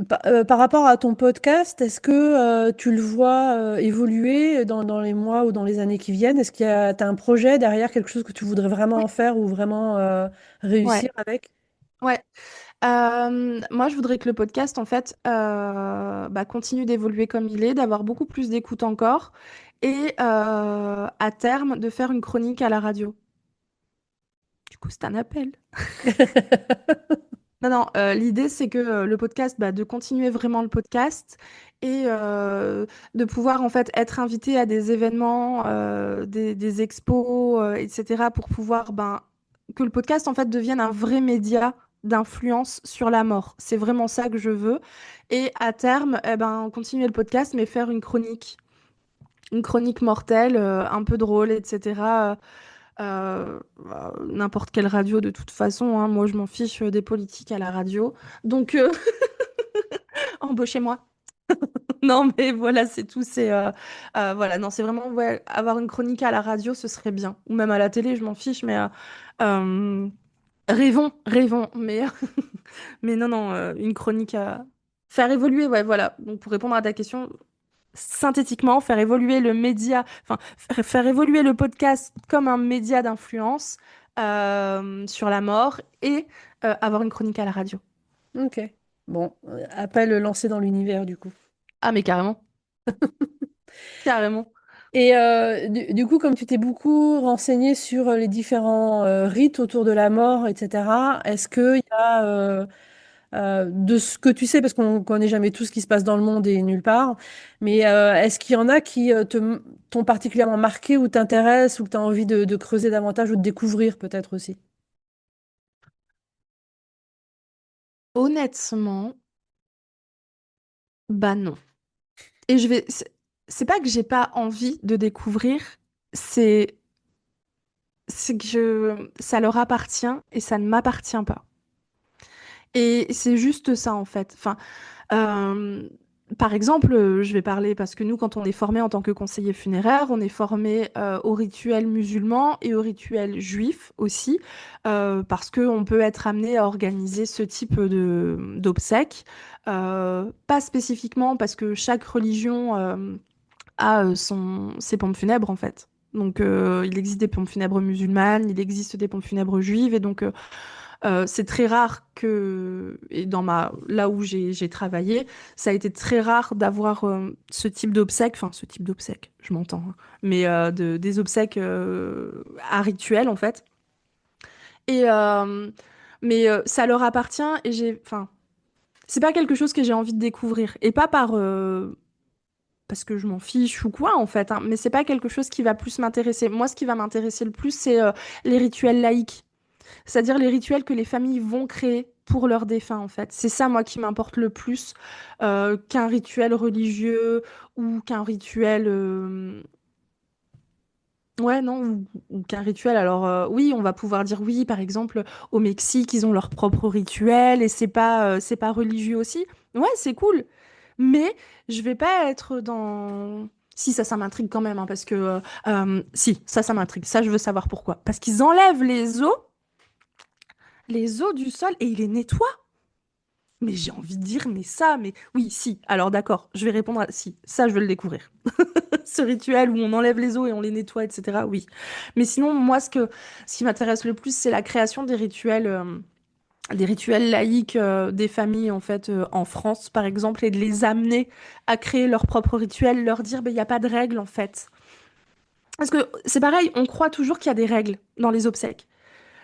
S3: par rapport à ton podcast, est-ce que tu le vois évoluer dans les mois ou dans les années qui viennent? Est-ce qu'il y a, t'as un projet derrière, quelque chose que tu voudrais vraiment
S2: Oui,
S3: en faire ou vraiment
S2: ouais,
S3: réussir avec?
S2: ouais. Moi, je voudrais que le podcast, en fait, bah, continue d'évoluer comme il est, d'avoir beaucoup plus d'écoute encore, et à terme, de faire une chronique à la radio. Du coup, c'est un appel. Non, non, l'idée, c'est que le podcast, bah, de continuer vraiment le podcast et de pouvoir, en fait, être invité à des événements, des expos, etc., pour pouvoir, ben, que le podcast, en fait, devienne un vrai média d'influence sur la mort. C'est vraiment ça que je veux. Et à terme, eh ben, continuer le podcast, mais faire une chronique mortelle, un peu drôle, etc. N'importe quelle radio de toute façon, hein. Moi, je m'en fiche des politiques à la radio. Donc, embauchez-moi. Non, mais voilà, c'est tout. Voilà, non, c'est vraiment ouais, avoir une chronique à la radio, ce serait bien. Ou même à la télé, je m'en fiche. Mais euh, rêvons, rêvons. Mais, mais non, non, une chronique à faire évoluer. Ouais, voilà. Donc, pour répondre à ta question, synthétiquement, faire évoluer le média, enfin, faire évoluer le podcast comme un média d'influence sur la mort et avoir une chronique à la radio.
S3: Ok. Bon, appel lancé dans l'univers du coup.
S2: Ah, mais carrément, carrément.
S3: Et du coup, comme tu t'es beaucoup renseigné sur les différents rites autour de la mort, etc., est-ce qu'il y a, de ce que tu sais, parce qu'on ne connaît jamais tout ce qui se passe dans le monde et nulle part, mais est-ce qu'il y en a qui t'ont particulièrement marqué ou t'intéressent ou que tu as envie de creuser davantage ou de découvrir peut-être aussi?
S2: Honnêtement, bah non. Et c'est pas que j'ai pas envie de découvrir, c'est c'est que ça leur appartient et ça ne m'appartient pas. Et c'est juste ça en fait. Enfin, euh, par exemple, je vais parler parce que nous, quand on est formé en tant que conseiller funéraire, on est formé au rituel musulman et au rituel juif aussi, parce qu'on peut être amené à organiser ce type d'obsèques. Pas spécifiquement parce que chaque religion a ses pompes funèbres en fait. Donc, il existe des pompes funèbres musulmanes, il existe des pompes funèbres juives, et donc c'est très rare que, et là où j'ai travaillé, ça a été très rare d'avoir ce type d'obsèques, enfin ce type d'obsèques, je m'entends, hein, mais des obsèques à rituel en fait. Et mais ça leur appartient et enfin, c'est pas quelque chose que j'ai envie de découvrir et pas parce que je m'en fiche ou quoi en fait, hein, mais c'est pas quelque chose qui va plus m'intéresser. Moi, ce qui va m'intéresser le plus, c'est les rituels laïques. C'est-à-dire les rituels que les familles vont créer pour leurs défunts, en fait. C'est ça, moi, qui m'importe le plus qu'un rituel religieux ou qu'un rituel... Ouais, non, ou qu'un rituel. Alors, oui, on va pouvoir dire oui, par exemple, au Mexique, ils ont leur propre rituel et c'est pas religieux aussi. Ouais, c'est cool. Mais je vais pas être dans... Si, ça m'intrigue quand même, hein, parce que... si, ça m'intrigue. Ça, je veux savoir pourquoi. Parce qu'ils enlèvent les os du sol et il les nettoie. Mais j'ai envie de dire, mais ça, mais oui, si. Alors d'accord, je vais répondre à si. Ça, je veux le découvrir. Ce rituel où on enlève les os et on les nettoie, etc. Oui. Mais sinon, moi, ce qui m'intéresse le plus, c'est la création des rituels laïques des familles, en fait, en France, par exemple, et de les amener à créer leurs propres rituels, leur dire, ben, il n'y a pas de règles, en fait. Parce que c'est pareil, on croit toujours qu'il y a des règles dans les obsèques.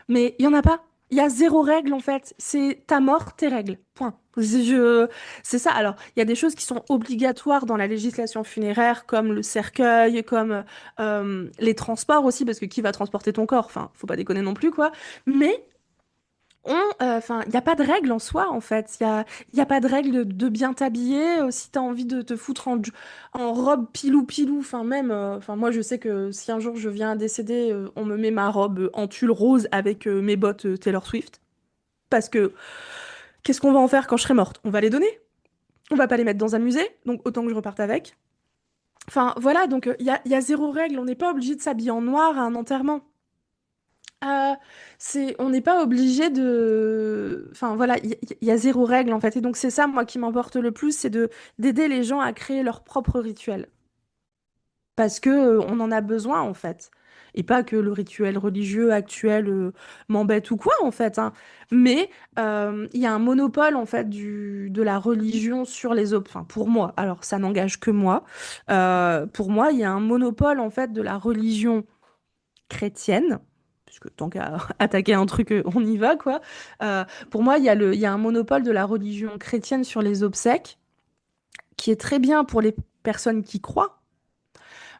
S2: Mais il y en a pas. Il y a zéro règle en fait. C'est ta mort, tes règles. Point. C'est ça. Alors, il y a des choses qui sont obligatoires dans la législation funéraire, comme le cercueil, comme les transports aussi, parce que qui va transporter ton corps? Enfin, faut pas déconner non plus, quoi. Mais enfin, il n'y a pas de règle en soi, en fait. Il y a pas de règle de bien t'habiller. Si tu as envie de te foutre en robe pilou-pilou, enfin, même, enfin, moi, je sais que si un jour je viens à décéder, on me met ma robe en tulle rose avec mes bottes Taylor Swift. Parce que, qu'est-ce qu'on va en faire quand je serai morte? On va les donner. On va pas les mettre dans un musée, donc autant que je reparte avec. Enfin, voilà, donc il y a zéro règle. On n'est pas obligé de s'habiller en noir à un enterrement. Euh, on n'est pas obligé de... Enfin voilà, il y a zéro règle en fait. Et donc c'est ça, moi, qui m'importe le plus, c'est d'aider les gens à créer leur propre rituel. Parce que on en a besoin en fait. Et pas que le rituel religieux actuel m'embête ou quoi en fait, hein. Mais il y a un monopole en fait de la religion sur les autres. Enfin pour moi, alors ça n'engage que moi. Pour moi, il y a un monopole en fait de la religion chrétienne, puisque tant qu'à attaquer un truc, on y va, quoi. Pour moi, il y a un monopole de la religion chrétienne sur les obsèques, qui est très bien pour les personnes qui croient,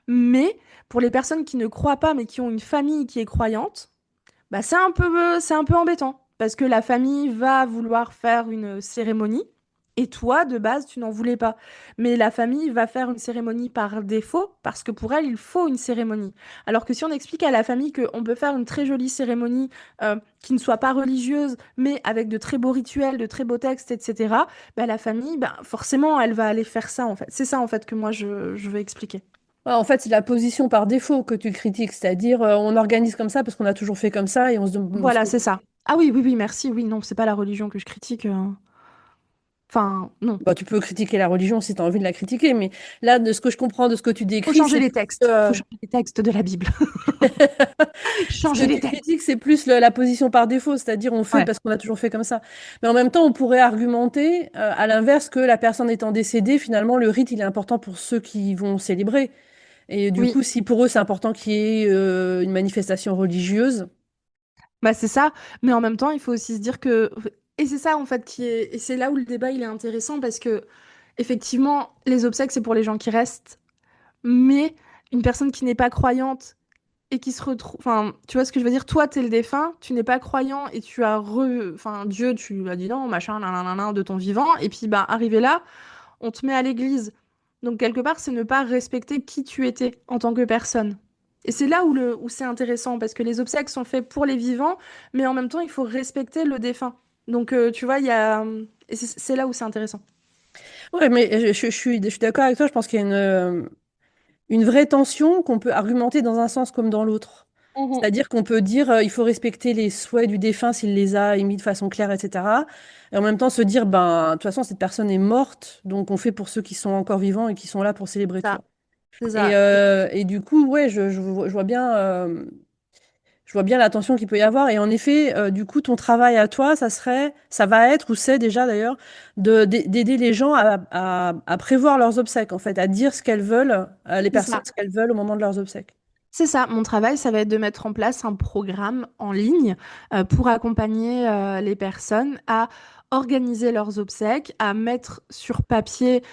S2: mais pour les personnes qui ne croient pas, mais qui ont une famille qui est croyante, bah, c'est un peu embêtant parce que la famille va vouloir faire une cérémonie et toi, de base, tu n'en voulais pas. Mais la famille va faire une cérémonie par défaut parce que pour elle, il faut une cérémonie. Alors que si on explique à la famille qu'on peut faire une très jolie cérémonie qui ne soit pas religieuse, mais avec de très beaux rituels, de très beaux textes, etc., bah, la famille, bah, forcément, elle va aller faire ça en fait. C'est ça en fait que moi, je veux expliquer.
S3: Ouais, en fait, c'est la position par défaut que tu critiques, c'est-à-dire on organise comme ça parce qu'on a toujours fait comme ça et on se
S2: Voilà, c'est ça. Ah oui, oui, oui, merci. Oui, non, c'est pas la religion que je critique. Enfin, non.
S3: Bah, tu peux critiquer la religion si tu as envie de la critiquer, mais là, de ce que je comprends de ce que tu
S2: Faut
S3: décris,
S2: changer
S3: c'est
S2: les
S3: plus,
S2: textes. Faut changer les textes de la Bible.
S3: ce
S2: Changer
S3: que
S2: les
S3: tu
S2: textes.
S3: critiques, c'est plus la position par défaut, c'est-à-dire on fait
S2: Ouais.
S3: parce qu'on a toujours fait comme ça. Mais en même temps, on pourrait argumenter à l'inverse que la personne étant décédée, finalement, le rite, il est important pour ceux qui vont célébrer. Et du
S2: Oui,
S3: coup, si pour eux, c'est important qu'il y ait une manifestation religieuse,
S2: bah c'est ça. Mais en même temps, il faut aussi se dire que... Et c'est ça, en fait, qui est... Et c'est là où le débat, il est intéressant parce que, effectivement, les obsèques, c'est pour les gens qui restent. Mais une personne qui n'est pas croyante et qui se retrouve... Enfin, tu vois ce que je veux dire? Toi, t'es le défunt, tu n'es pas croyant et tu as Enfin, Dieu, tu lui as dit non, machin, nanana, de ton vivant. Et puis, bah, arrivé là, on te met à l'église. Donc, quelque part, c'est ne pas respecter qui tu étais en tant que personne. Et c'est là où c'est intéressant, parce que les obsèques sont faits pour les vivants, mais en même temps, il faut respecter le défunt. Donc, tu vois, il y a... Et c'est là où c'est intéressant.
S3: Ouais, mais je suis d'accord avec toi. Je pense qu'il y a une vraie tension qu'on peut argumenter dans un sens comme dans l'autre.
S2: Mhm.
S3: C'est-à-dire qu'on peut dire il faut respecter les souhaits du défunt s'il les a émis de façon claire, etc. Et en même temps se dire, ben, de toute façon, cette personne est morte, donc on fait pour ceux qui sont encore vivants et qui sont là pour célébrer, tu
S2: Ça,
S3: vois.
S2: c'est
S3: Et,
S2: ça.
S3: euh, et du coup, ouais, je vois bien la tension qu'il peut y avoir. Et en effet, du coup, ton travail à toi, ça va être, ou c'est déjà d'ailleurs, d'aider les gens à prévoir leurs obsèques, en fait, à dire ce qu'elles veulent, les
S2: C'est
S3: personnes
S2: ça.
S3: ce qu'elles veulent au moment de leurs obsèques.
S2: C'est ça, mon travail, ça va être de mettre en place un programme en ligne pour accompagner les personnes à organiser leurs obsèques, à mettre sur papier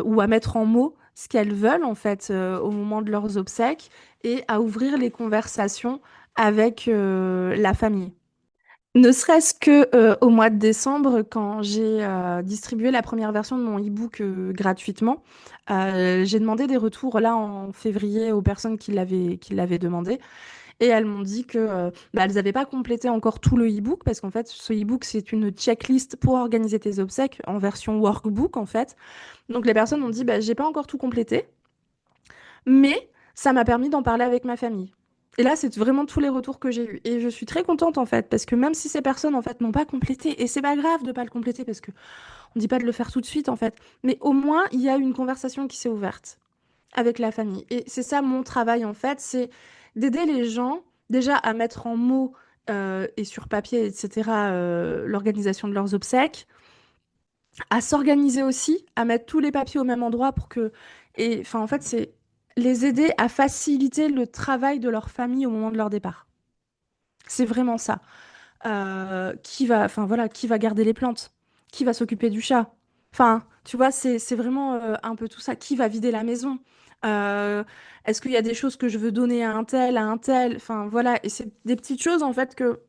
S2: ou à mettre en mots ce qu'elles veulent en fait au moment de leurs obsèques et à ouvrir les conversations avec la famille. Ne serait-ce que au mois de décembre, quand j'ai distribué la première version de mon e-book gratuitement, j'ai demandé des retours là en février aux personnes qui l'avaient demandé. Et elles m'ont dit que elles n'avaient pas complété encore tout le e-book, parce qu'en fait, ce e-book, c'est une checklist pour organiser tes obsèques en version workbook, en fait. Donc les personnes ont dit, j'ai pas encore tout complété, mais ça m'a permis d'en parler avec ma famille. Et là, c'est vraiment tous les retours que j'ai eus. Et je suis très contente, en fait, parce que même si ces personnes, en fait, n'ont pas complété, et c'est pas grave de pas le compléter, parce que on dit pas de le faire tout de suite, en fait, mais au moins, il y a une conversation qui s'est ouverte avec la famille. Et c'est ça mon travail, en fait, c'est d'aider les gens, déjà, à mettre en mots et sur papier, etc., l'organisation de leurs obsèques, à s'organiser aussi, à mettre tous les papiers au même endroit pour que... Et enfin, en fait, c'est les aider à faciliter le travail de leur famille au moment de leur départ. C'est vraiment ça. Enfin voilà, qui va garder les plantes? Qui va s'occuper du chat? Enfin, tu vois, c'est vraiment un peu tout ça. Qui va vider la maison? Euh, Est-ce qu'il y a des choses que je veux donner à un tel, à un tel? Enfin voilà, et c'est des petites choses en fait que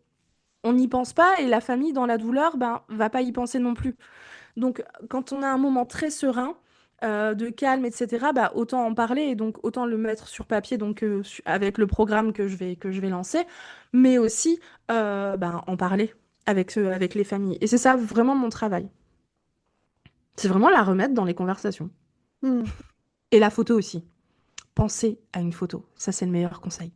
S2: on n'y pense pas et la famille dans la douleur, ben va pas y penser non plus. Donc, quand on a un moment très serein, de calme, etc., autant en parler et donc autant le mettre sur papier donc, avec le programme que je vais lancer, mais aussi en parler avec les familles. Et c'est ça vraiment mon travail. C'est vraiment la remettre dans les conversations.
S3: Hmm.
S2: Et la photo aussi. Pensez à une photo. Ça, c'est le meilleur conseil.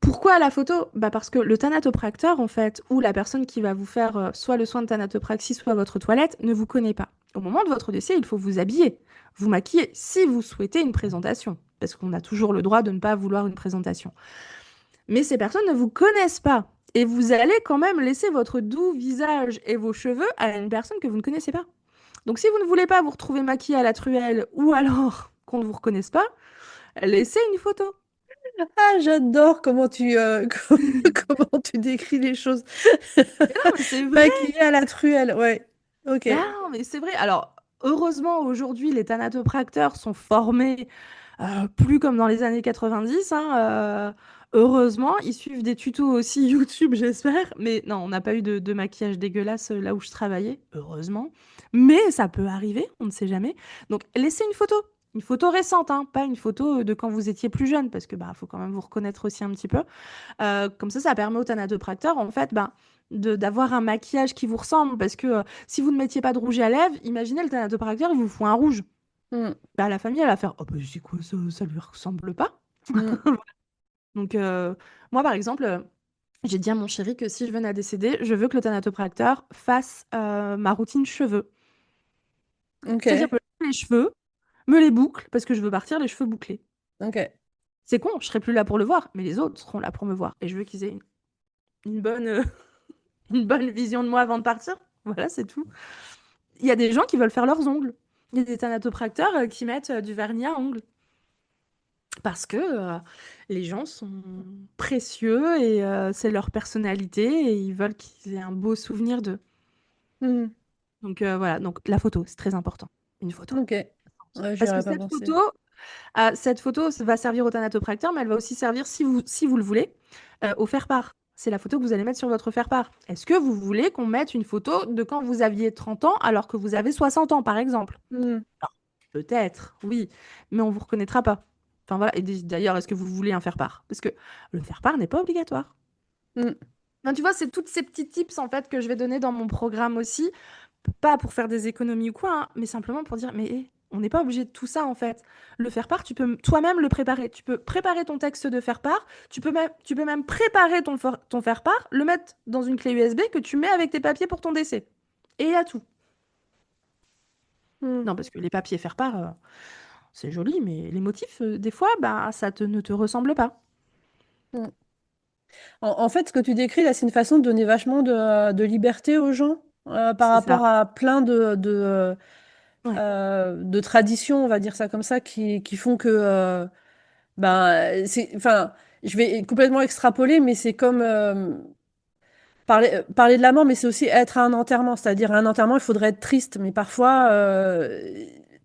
S2: Pourquoi la photo? Parce que le thanatopracteur, en fait, ou la personne qui va vous faire soit le soin de thanatopraxie, soit votre toilette, ne vous connaît pas. Au moment de votre décès, il faut vous habiller, vous maquiller, si vous souhaitez une présentation. Parce qu'on a toujours le droit de ne pas vouloir une présentation. Mais ces personnes ne vous connaissent pas. Et vous allez quand même laisser votre doux visage et vos cheveux à une personne que vous ne connaissez pas. Donc si vous ne voulez pas vous retrouver maquillé à la truelle ou alors qu'on ne vous reconnaisse pas, laissez une photo.
S3: Ah, j'adore comment comment tu décris les choses.
S2: Mais non, mais c'est vrai.
S3: Maquillée à la truelle, ouais. Ok.
S2: Non, mais c'est vrai. Alors, heureusement, aujourd'hui, les thanatopracteurs sont formés plus comme dans les années 90, hein, heureusement, ils suivent des tutos aussi YouTube, j'espère. Mais non, on n'a pas eu de maquillage dégueulasse là où je travaillais, heureusement. Mais ça peut arriver, on ne sait jamais. Donc, laissez une photo récente, hein, pas une photo de quand vous étiez plus jeune, parce que faut quand même vous reconnaître aussi un petit peu. Comme ça permet au thanatopracteur, en fait, d'avoir un maquillage qui vous ressemble. Parce que si vous ne mettiez pas de rouge à lèvres, imaginez le thanatopracteur, il vous fout un rouge.
S3: Hmm.
S2: La famille, elle va faire, oh, c'est quoi ça? Ça lui ressemble pas.
S3: Hmm.
S2: Donc, moi, par exemple, j'ai dit à mon chéri que si je venais à décéder, je veux que le thanatopracteur fasse ma routine cheveux.
S3: Ok.
S2: C'est-à-dire que les cheveux, me les boucle, parce que je veux partir les cheveux bouclés.
S3: Ok.
S2: C'est con, je serai plus là pour le voir, mais les autres seront là pour me voir. Et je veux qu'ils aient une bonne, une bonne vision de moi avant de partir. Voilà, c'est tout. Il y a des gens qui veulent faire leurs ongles. Il y a des thanatopracteurs qui mettent du vernis à ongles. Parce que les gens sont précieux et c'est leur personnalité et ils veulent qu'ils aient un beau souvenir d'eux.
S3: Hmm.
S2: Donc voilà, donc la photo, c'est très important. Une photo.
S3: Ok. Ouais, j'y
S2: Parce que
S3: aurais pas pensé.
S2: cette photo va servir au thanatopracteur, mais elle va aussi servir, si vous le voulez, au faire-part. C'est la photo que vous allez mettre sur votre faire-part. Est-ce que vous voulez qu'on mette une photo de quand vous aviez 30 ans alors que vous avez 60 ans, par exemple?
S3: Hmm.
S2: Alors, peut-être, oui, mais on vous reconnaîtra pas. Enfin voilà, et d'ailleurs, est-ce que vous voulez un faire-part? Parce que le faire-part n'est pas obligatoire.
S3: Hmm.
S2: Ben, tu vois, c'est toutes ces petits tips en fait que je vais donner dans mon programme aussi pas pour faire des économies ou quoi, hein, mais simplement pour dire, mais on n'est pas obligé de tout ça en fait. Le faire-part, tu peux toi-même le préparer. Tu peux préparer ton texte de faire-part, tu peux même préparer ton faire-part, le mettre dans une clé USB que tu mets avec tes papiers pour ton décès. Et il y a tout.
S3: Mm.
S2: Non, parce que les papiers faire-part, c'est joli, mais les motifs, des fois, bah, ne te ressemble pas.
S3: Mm. En fait, ce que tu décris là, c'est une façon de donner vachement de liberté aux gens par
S2: C'est
S3: rapport
S2: ça.
S3: à plein
S2: Ouais.
S3: de traditions, on va dire ça comme ça, qui font que, enfin, je vais complètement extrapoler, mais c'est comme parler de la mort, mais c'est aussi être à un enterrement. C'est-à-dire, à un enterrement, il faudrait être triste, mais parfois,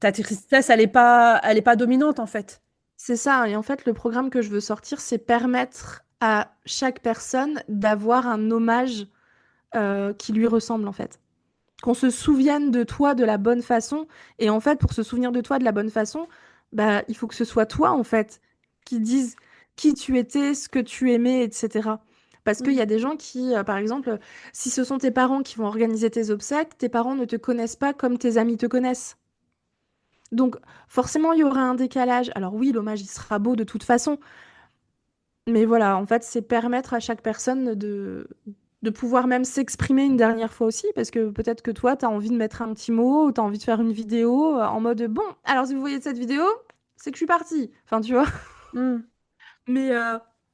S3: ta tristesse, elle est pas dominante, en fait.
S2: C'est ça. Et en fait, le programme que je veux sortir, c'est permettre à chaque personne d'avoir un hommage qui lui ressemble, en fait. Qu'on se souvienne de toi de la bonne façon. Et en fait, pour se souvenir de toi de la bonne façon, bah, il faut que ce soit toi, en fait, qui dise qui tu étais, ce que tu aimais, etc. Parce qu'il y
S3: Mm.
S2: a des gens qui, par exemple, si ce sont tes parents qui vont organiser tes obsèques, tes parents ne te connaissent pas comme tes amis te connaissent. Donc, forcément, il y aura un décalage. Alors oui, l'hommage, il sera beau de toute façon. Mais voilà, en fait, c'est permettre à chaque personne de pouvoir même s'exprimer une dernière fois aussi, parce que peut-être que toi, tu as envie de mettre un petit mot, ou tu as envie de faire une vidéo en mode, bon, alors si vous voyez cette vidéo, c'est que je suis partie. Enfin, tu vois.
S3: Mm.
S2: Mais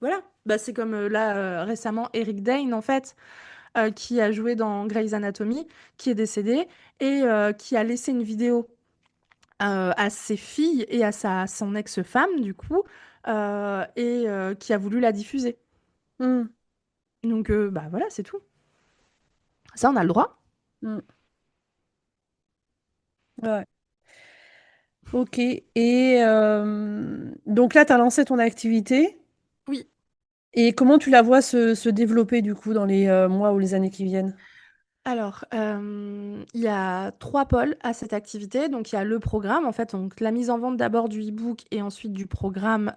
S2: voilà, bah, c'est comme là, récemment, Eric Dane, en fait, qui a joué dans Grey's Anatomy, qui est décédé, et qui a laissé une vidéo à ses filles et à son ex-femme, du coup, et qui a voulu la diffuser.
S3: Mm.
S2: Donc, bah voilà, c'est tout. Ça, on a le droit.
S3: Mm. Ouais. Ok. Et donc là, tu as lancé ton activité.
S2: Oui.
S3: Et comment tu la vois se développer, du coup, dans les mois ou les années qui viennent?
S2: Alors, il y a 3 pôles à cette activité. Donc, il y a le programme, en fait, donc la mise en vente d'abord du e-book et ensuite du programme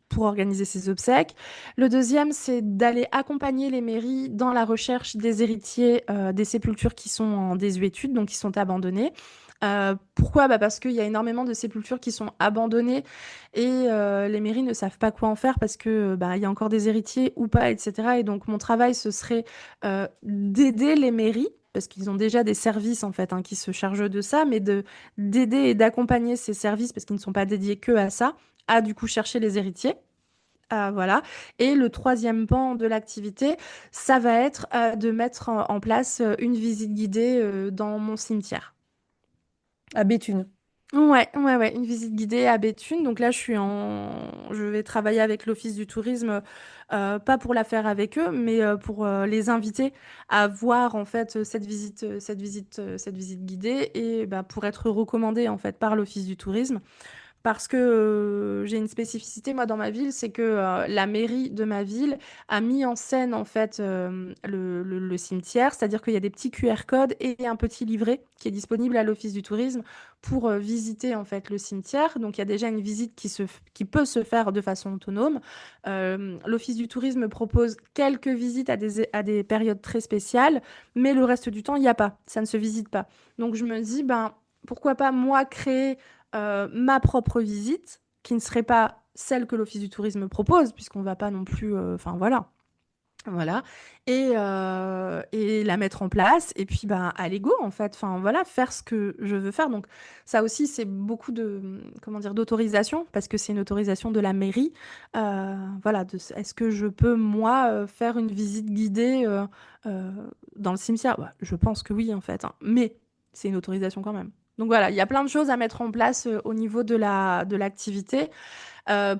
S2: pour organiser ses obsèques. Le deuxième, c'est d'aller accompagner les mairies dans la recherche des héritiers des sépultures qui sont en désuétude, donc qui sont abandonnées. Pourquoi? Bah parce qu'il y a énormément de sépultures qui sont abandonnées et les mairies ne savent pas quoi en faire parce que bah, il y a encore des héritiers ou pas, etc. Et donc mon travail, ce serait d'aider les mairies, parce qu'ils ont déjà des services en fait hein, qui se chargent de ça, mais d'aider et d'accompagner ces services, parce qu'ils ne sont pas dédiés que à ça, à du coup chercher les héritiers. Voilà. Et le troisième pan de l'activité, ça va être de mettre en place une visite guidée dans mon cimetière.
S3: À Béthune.
S2: Ouais, une visite guidée à Béthune. Donc là, je vais travailler avec l'Office du tourisme, pas pour la faire avec eux, mais pour les inviter à voir en fait cette visite guidée et bah, pour être recommandée en fait par l'Office du tourisme. Parce que j'ai une spécificité, moi, dans ma ville, c'est que la mairie de ma ville a mis en scène, en fait, le cimetière, c'est-à-dire qu'il y a des petits QR codes et un petit livret qui est disponible à l'Office du tourisme pour visiter, en fait, le cimetière. Donc, il y a déjà une visite qui peut se faire de façon autonome. L'Office du tourisme propose quelques visites à des périodes très spéciales, mais le reste du temps, il n'y a pas. Ça ne se visite pas. Donc, je me dis, ben, pourquoi pas, moi, créer ma propre visite, qui ne serait pas celle que l'Office du tourisme propose, puisqu'on va pas non plus. Enfin, voilà. Voilà. Et la mettre en place. Et puis, ben, à l'ego, en fait. Enfin, voilà, faire ce que je veux faire. Donc, ça aussi, c'est beaucoup de. Comment dire, d'autorisation, parce que c'est une autorisation de la mairie. Voilà. Est-ce que je peux, moi, faire une visite guidée euh, dans le cimetière? Bah, je pense que oui, en fait, hein. Mais c'est une autorisation quand même. Donc voilà, il y a plein de choses à mettre en place au niveau de l'activité.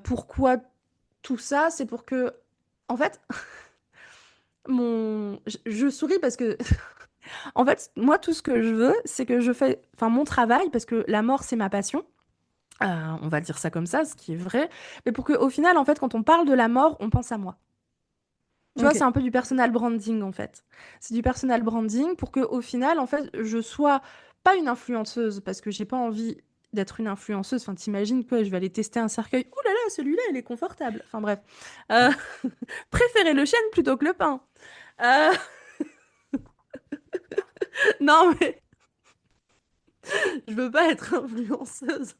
S2: Pourquoi tout ça? C'est pour que, en fait, je souris parce que, en fait, moi, tout ce que je veux, c'est que je fais, enfin, mon travail, parce que la mort, c'est ma passion. On va dire ça comme ça, ce qui est vrai. Mais pour que, au final, en fait, quand on parle de la mort, on pense à moi. Tu vois,
S3: Ok.
S2: c'est un peu du personal branding, en fait. C'est du personal branding pour que, au final, en fait, je sois pas une influenceuse, parce que j'ai pas envie d'être une influenceuse. Enfin, t'imagines quoi, je vais aller tester un cercueil. Ouh là là, celui-là, il est confortable. Enfin bref. Euh, préférez le chêne plutôt que le pain. Euh, Non, mais je veux pas être influenceuse.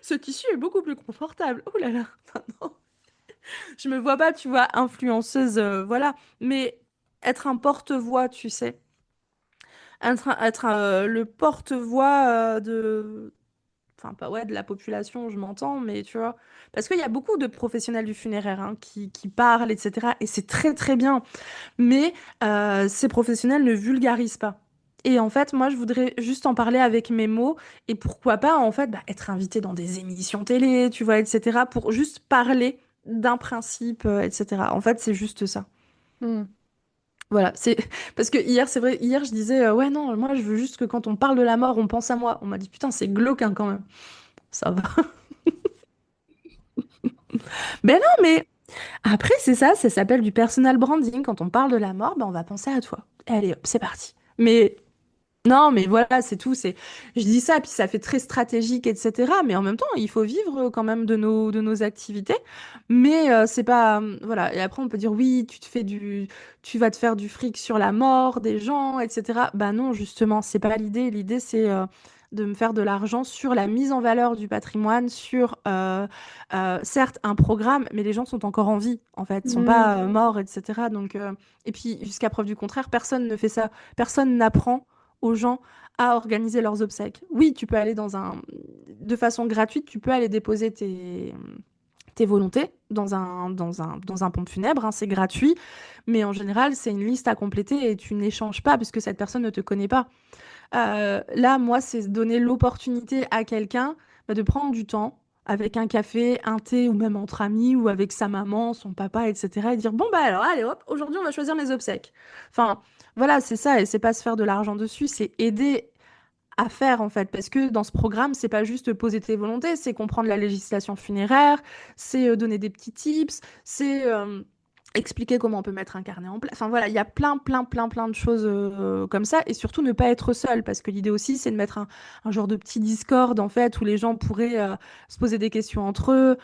S2: Ce tissu est beaucoup plus confortable. Oh là là. Enfin, non. Je me vois pas, tu vois, influenceuse, voilà. Mais être un porte-voix, tu sais. Être le porte-voix de... Enfin, pas ouais, de la population, je m'entends, mais tu vois. Parce qu'il y a beaucoup de professionnels du funéraire hein, qui parlent, etc. Et c'est très très bien. Mais ces professionnels ne vulgarisent pas. Et en fait, moi, je voudrais juste en parler avec mes mots et pourquoi pas, en fait, bah, être invité dans des émissions télé, tu vois, etc., pour juste parler d'un principe, etc. En fait, c'est juste ça.
S3: Hmm.
S2: Voilà, c'est parce que hier, c'est vrai, hier, je disais, ouais, non, moi, je veux juste que quand on parle de la mort, on pense à moi. On m'a dit, putain, c'est glauque, hein, quand même. Ça va. Ben non, mais après, c'est ça, ça s'appelle du personal branding. Quand on parle de la mort, ben, on va penser à toi. Allez, hop, c'est parti. Mais non, mais voilà, c'est tout. Je dis ça, puis ça fait très stratégique, etc. Mais en même temps, il faut vivre quand même de nos activités. Mais c'est pas, voilà. Et après, on peut dire oui, tu vas te faire du fric sur la mort des gens, etc. Bah non, justement, c'est pas l'idée. L'idée, c'est de me faire de l'argent sur la mise en valeur du patrimoine, sur certes un programme, mais les gens sont encore en vie, en fait, ils sont
S3: Hmm.
S2: pas morts, etc. Donc, et puis jusqu'à preuve du contraire, personne ne fait ça, personne n'apprend aux gens à organiser leurs obsèques. Oui, tu peux aller de façon gratuite, tu peux aller déposer tes volontés dans un pompe funèbre, hein, c'est gratuit, mais en général, c'est une liste à compléter et tu n'échanges pas puisque cette personne ne te connaît pas. Là, moi, c'est donner l'opportunité à quelqu'un bah, de prendre du temps avec un café, un thé ou même entre amis ou avec sa maman, son papa, etc. et dire, bon, bah alors, allez, hop, aujourd'hui, on va choisir les obsèques. Enfin, voilà, c'est ça, et c'est pas se faire de l'argent dessus, c'est aider à faire en fait, parce que dans ce programme, c'est pas juste poser tes volontés, c'est comprendre la législation funéraire, c'est donner des petits tips, c'est expliquer comment on peut mettre un carnet en place. Enfin voilà, il y a plein de choses comme ça, et surtout ne pas être seul, parce que l'idée aussi, c'est de mettre un genre de petit Discord en fait, où les gens pourraient se poser des questions entre eux,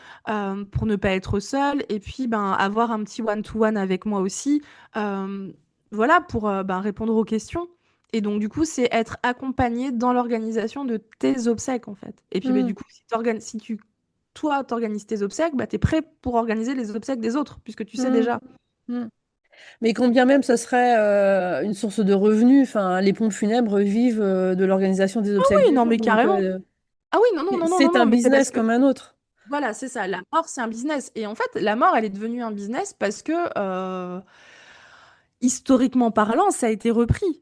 S2: pour ne pas être seul, et puis ben avoir un petit one-to-one avec moi aussi, euh, voilà, pour ben, répondre aux questions. Et donc, du coup, c'est être accompagné dans l'organisation de tes obsèques, en fait. Et puis, bah,
S3: Hmm.
S2: du coup, si toi, t'organises tes obsèques, bah, t'es prêt pour organiser les obsèques des autres, puisque tu sais
S3: Hmm.
S2: déjà.
S3: Hmm. Mais quand bien même ce serait une source de revenus, enfin, les pompes funèbres vivent de l'organisation des obsèques
S2: Oui,
S3: des
S2: non,
S3: gens.
S2: mais
S3: Donc,
S2: carrément. Ah oui,
S3: c'est un
S2: non, mais c'est parce
S3: business
S2: que,
S3: comme un autre.
S2: voilà, c'est ça. La mort, c'est un business. Et en fait, la mort, elle est devenue un business parce que, historiquement parlant, ça a été repris.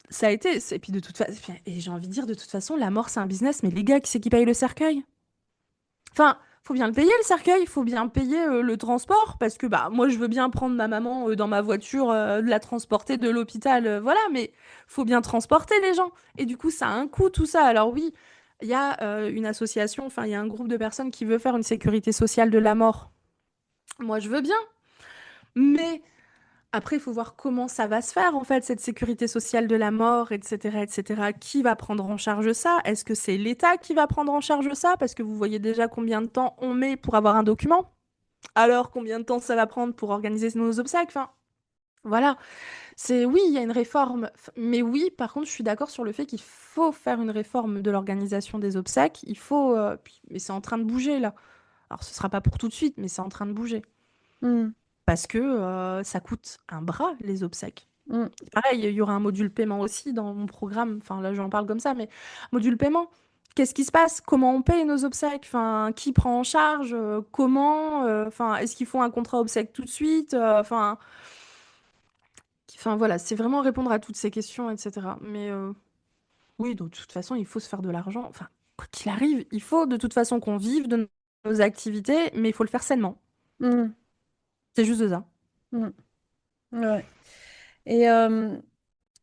S2: Ça a été. Et puis, de toute façon, et j'ai envie de dire, de toute façon, la mort, c'est un business. Mais les gars, qui c'est qui paye le cercueil? Enfin, faut bien le payer le cercueil, faut bien payer le transport parce que bah moi je veux bien prendre ma maman dans ma voiture, la transporter de l'hôpital, voilà, mais faut bien transporter les gens. Et du coup, ça a un coût tout ça. Alors oui, il y a une association, enfin il y a un groupe de personnes qui veut faire une sécurité sociale de la mort. Moi, je veux bien, mais après, il faut voir comment ça va se faire, en fait, cette sécurité sociale de la mort, etc., etc. Qui va prendre en charge ça? Est-ce que c'est l'État qui va prendre en charge ça? Parce que vous voyez déjà combien de temps on met pour avoir un document. Alors, combien de temps ça va prendre pour organiser nos obsèques? Enfin, voilà. Oui, il y a une réforme. Mais oui, par contre, je suis d'accord sur le fait qu'il faut faire une réforme de l'organisation des obsèques. Mais c'est en train de bouger, là. Alors, ce sera pas pour tout de suite, mais c'est en train de bouger.
S3: Hmm.
S2: Parce que ça coûte un bras, les obsèques.
S3: Hmm.
S2: Pareil, il y aura un module paiement aussi dans mon programme. Enfin, là, j'en parle comme ça, mais module paiement. Qu'est-ce qui se passe? Comment on paye nos obsèques? Enfin, qui prend en charge? Comment? Enfin, est-ce qu'il faut un contrat obsèques tout de suite? Enfin, voilà, c'est vraiment répondre à toutes ces questions, etc. Mais oui, de toute façon, il faut se faire de l'argent. Enfin, quoi qu'il arrive, il faut de toute façon qu'on vive de nos activités, mais il faut le faire sainement.
S3: Hmm.
S2: C'est juste ça.
S3: Hmm. Ouais. Et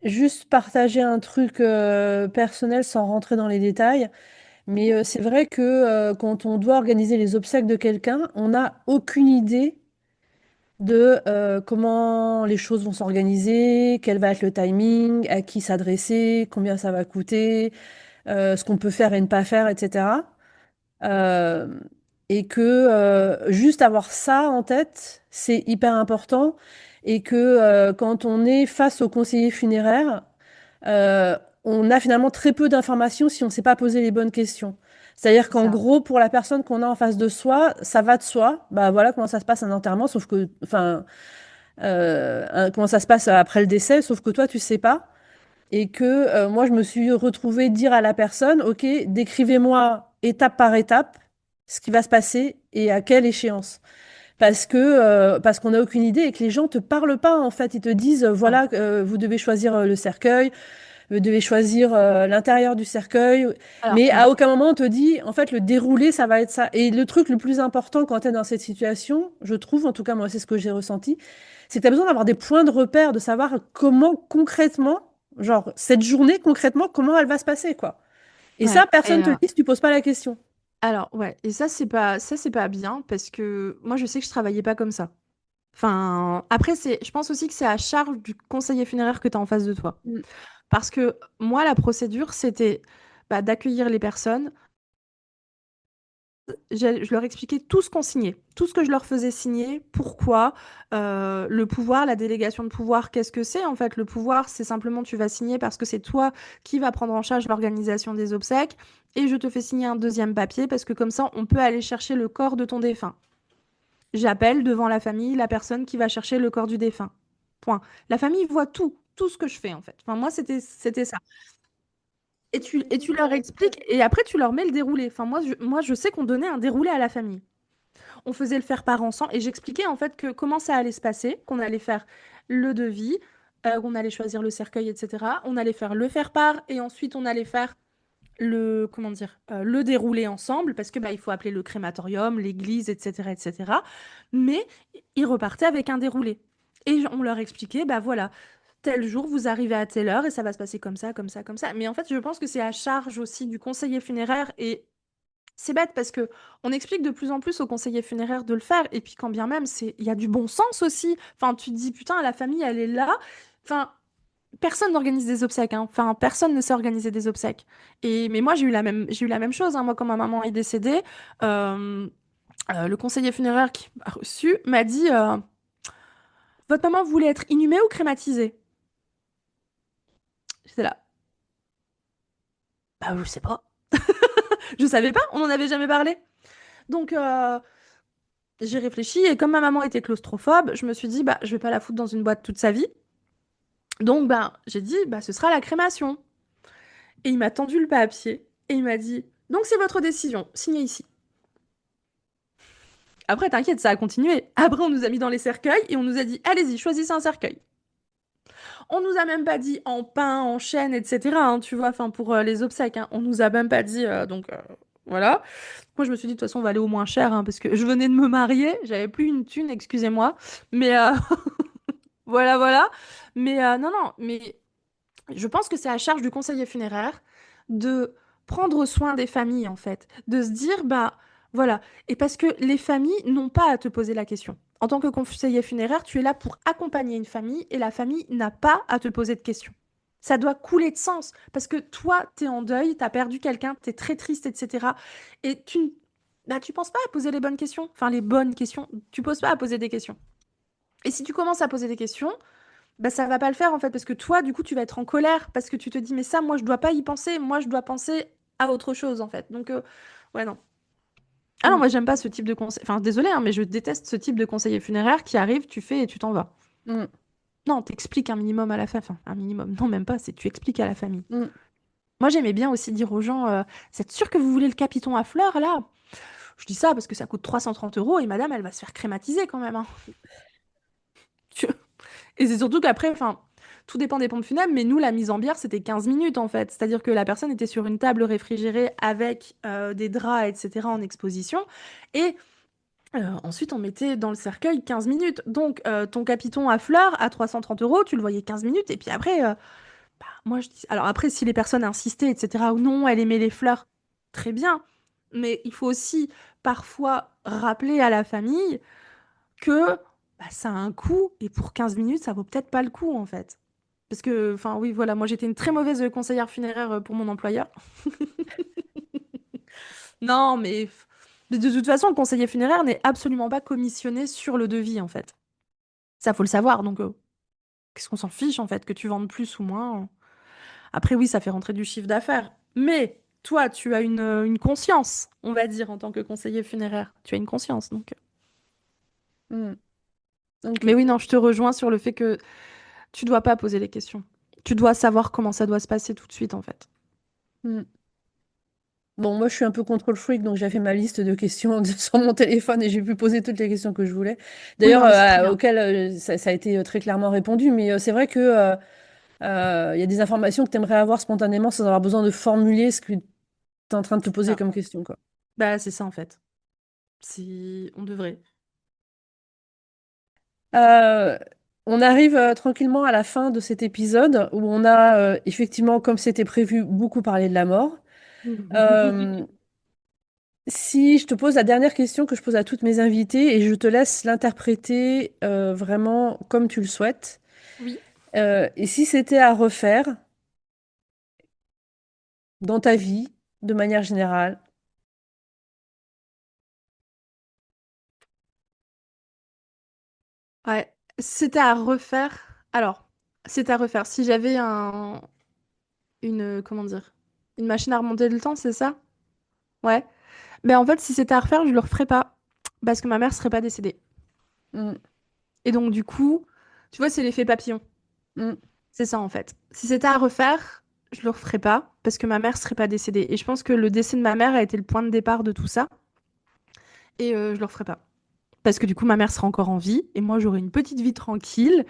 S3: juste partager un truc personnel sans rentrer dans les détails. Mais c'est vrai que quand on doit organiser les obsèques de quelqu'un, on n'a aucune idée de comment les choses vont s'organiser, quel va être le timing, à qui s'adresser, combien ça va coûter, ce qu'on peut faire et ne pas faire, etc. Euh, et que juste avoir ça en tête, c'est hyper important et que quand on est face au conseiller funéraire, euh, on a finalement très peu d'informations si on ne sait pas poser les bonnes questions. C'est-à-dire
S2: C'est
S3: qu'en
S2: ça.
S3: gros, pour la personne qu'on a en face de soi, ça va de soi. Bah voilà comment ça se passe un enterrement, sauf que, enfin, comment ça se passe après le décès, sauf que toi, tu sais pas. Et que moi, je me suis retrouvée dire à la personne, OK, décrivez-moi étape par étape ce qui va se passer et à quelle échéance. Parce qu'on n'a aucune idée et que les gens te parlent pas en fait. Ils te disent,
S2: Non.
S3: voilà, vous devez choisir le cercueil, vous devez choisir l'intérieur du cercueil.
S2: Alors,
S3: Mais
S2: oui.
S3: à aucun moment on te dit, en fait, le déroulé, ça va être ça. Et le truc le plus important quand tu es dans cette situation, je trouve, en tout cas moi, c'est ce que j'ai ressenti, c'est que tu as besoin d'avoir des points de repère, de savoir comment concrètement, genre cette journée concrètement, comment elle va se passer, quoi. Et
S2: Ouais.
S3: ça, personne te le dit si tu poses pas la question.
S2: Alors, ouais. Et ça, c'est pas bien parce que moi, je sais que je travaillais pas comme ça. Enfin, après, je pense aussi que c'est à charge du conseiller funéraire que tu as en face de toi.
S3: Mm.
S2: Parce que moi, la procédure, c'était d'accueillir les personnes. Je leur expliquais tout ce qu'on signait, tout ce que je leur faisais signer, pourquoi, le pouvoir, la délégation de pouvoir, qu'est-ce que c'est en fait? Le pouvoir, c'est simplement tu vas signer parce que c'est toi qui vas prendre en charge l'organisation des obsèques et je te fais signer un deuxième papier parce que comme ça, on peut aller chercher le corps de ton défunt. J'appelle devant la famille la personne qui va chercher le corps du défunt. Point. La famille voit tout, tout ce que je fais en fait. Enfin, moi, c'était ça. Et tu leur expliques, et après, tu leur mets le déroulé. Enfin, moi, je sais qu'on donnait un déroulé à la famille. On faisait le faire-part ensemble, et j'expliquais en fait que comment ça allait se passer, qu'on allait faire le devis, qu'on allait choisir le cercueil, etc. On allait faire le faire-part, et ensuite on allait faire comment dire, le déroulé ensemble, parce que il faut appeler le crématorium, l'église, etc., etc. Mais ils repartaient avec un déroulé. Et on leur expliquait, voilà, tel jour, vous arrivez à telle heure et ça va se passer comme ça, comme ça, comme ça. Mais en fait, je pense que c'est à charge aussi du conseiller funéraire et c'est bête parce que on explique de plus en plus aux conseillers funéraires de le faire et puis quand bien même il y a du bon sens aussi. Enfin, tu te dis putain, la famille elle est là. Enfin, personne n'organise des obsèques, hein. Enfin, personne ne sait organiser des obsèques. Mais moi j'ai eu la même chose, hein. Moi quand ma maman est décédée, euh, le conseiller funéraire qui m'a reçu m'a dit votre maman voulait être inhumée ou crématisée? J'étais là. Bah je sais pas. Je savais pas, on n'en avait jamais parlé. Donc, j'ai réfléchi et comme ma maman était claustrophobe, je me suis dit, je vais pas la foutre dans une boîte toute sa vie. Donc, j'ai dit, ce sera la crémation. Et il m'a tendu le papier et il m'a dit, donc c'est votre décision, signez ici. Après, t'inquiète, ça a continué. Après, on nous a mis dans les cercueils et on nous a dit, allez-y, choisissez un cercueil. On nous a même pas dit en pain, en chêne, etc., hein, tu vois, enfin, pour les obsèques, hein. On nous a même pas dit, donc, voilà. Moi, je me suis dit, de toute façon, on va aller au moins cher, hein, parce que je venais de me marier, j'avais plus une thune, excusez-moi. Mais voilà, voilà. Mais non, non, mais je pense que c'est à charge du conseiller funéraire de prendre soin des familles, en fait. De se dire, voilà. Et parce que les familles n'ont pas à te poser la question. En tant que conseiller funéraire, tu es là pour accompagner une famille et la famille n'a pas à te poser de questions. Ça doit couler de sens parce que toi, t'es en deuil, t'as perdu quelqu'un, t'es très triste, etc. Et tu penses pas à poser les bonnes questions. Enfin, les bonnes questions. Tu poses pas à poser des questions. Et si tu commences à poser des questions, ça va pas le faire en fait, parce que toi, du coup, tu vas être en colère, parce que tu te dis, mais ça, moi, je dois pas y penser, moi, je dois penser à autre chose en fait. Donc, ouais, non. Ah non,
S3: Mm.
S2: moi, j'aime pas ce type de conseil. Enfin, désolé, hein, mais je déteste ce type de conseiller funéraire qui arrive, tu fais et tu t'en vas.
S3: Mm.
S2: Non, t'expliques un minimum à la famille. Enfin, un minimum, non, même pas, c'est tu expliques à la famille.
S3: Mm.
S2: Moi, j'aimais bien aussi dire aux gens, vous êtes sûr que vous voulez le capiton à fleurs là? Je dis ça parce que ça coûte 330 € et madame, elle va se faire crématiser quand même, hein. Et c'est surtout qu'après, enfin, tout dépend des pompes funèbres, mais nous, la mise en bière, c'était 15 minutes en fait. C'est-à-dire que la personne était sur une table réfrigérée avec des draps, etc. en exposition. Et ensuite, on mettait dans le cercueil 15 minutes. Donc, ton capiton à fleurs, à 330 €, tu le voyais 15 minutes. Et puis après, moi, je dis. Alors après, si les personnes insistaient, etc., ou non, elle aimait les fleurs, très bien. Mais il faut aussi parfois rappeler à la famille que ça a un coût et pour 15 minutes, ça vaut peut-être pas le coup en fait. Parce que, enfin oui, voilà, moi j'étais une très mauvaise conseillère funéraire pour mon employeur. Non, mais De toute façon, le conseiller funéraire n'est absolument pas commissionné sur le devis, en fait. Ça, faut le savoir. Donc, qu'est-ce qu'on s'en fiche, en fait, que tu vendes plus ou moins. Après, oui, ça fait rentrer du chiffre d'affaires. Mais toi, tu as une conscience, on va dire, en tant que conseiller funéraire. Tu as une conscience, donc.
S3: Ok.
S2: Mais oui, non, je te rejoins sur le fait que tu dois pas poser les questions. Tu dois savoir comment ça doit se passer tout de suite, en fait.
S3: Mm. Bon, moi, je suis un peu contrôle freak, donc j'ai fait ma liste de questions sur mon téléphone et j'ai pu poser toutes les questions que je voulais.
S2: Oui,
S3: D'ailleurs,
S2: non, mais c'est très bien.
S3: auxquelles ça a été très clairement répondu, mais c'est vrai que il y a des informations que tu aimerais avoir spontanément sans avoir besoin de formuler ce que tu es en train de te poser
S2: Ça.
S3: comme question, quoi.
S2: Bah, c'est ça, en fait. Si on devrait.
S3: Euh, on arrive tranquillement à la fin de cet épisode où on a effectivement, comme c'était prévu, beaucoup parlé de la mort. Euh, Si je te pose la dernière question que je pose à toutes mes invitées et je te laisse l'interpréter vraiment comme tu le souhaites.
S2: Oui.
S3: Et si c'était à refaire dans ta vie, de manière générale?
S2: Ouais. C'était à refaire. Alors, c'était à refaire. Si j'avais comment dire, une machine à remonter le temps, c'est ça? Ouais. Mais en fait, si c'était à refaire, je le referais pas. Parce que ma mère serait pas décédée.
S3: Mm,
S2: Et donc, du coup, tu vois, c'est l'effet papillon.
S3: mm,
S2: C'est ça, en fait. Si c'était à refaire, je le referais pas. Parce que ma mère serait pas décédée. Et je pense que le décès de ma mère a été le point de départ de tout ça. Et je le referais pas. Parce que du coup, ma mère sera encore en vie. Et moi, j'aurai une petite vie tranquille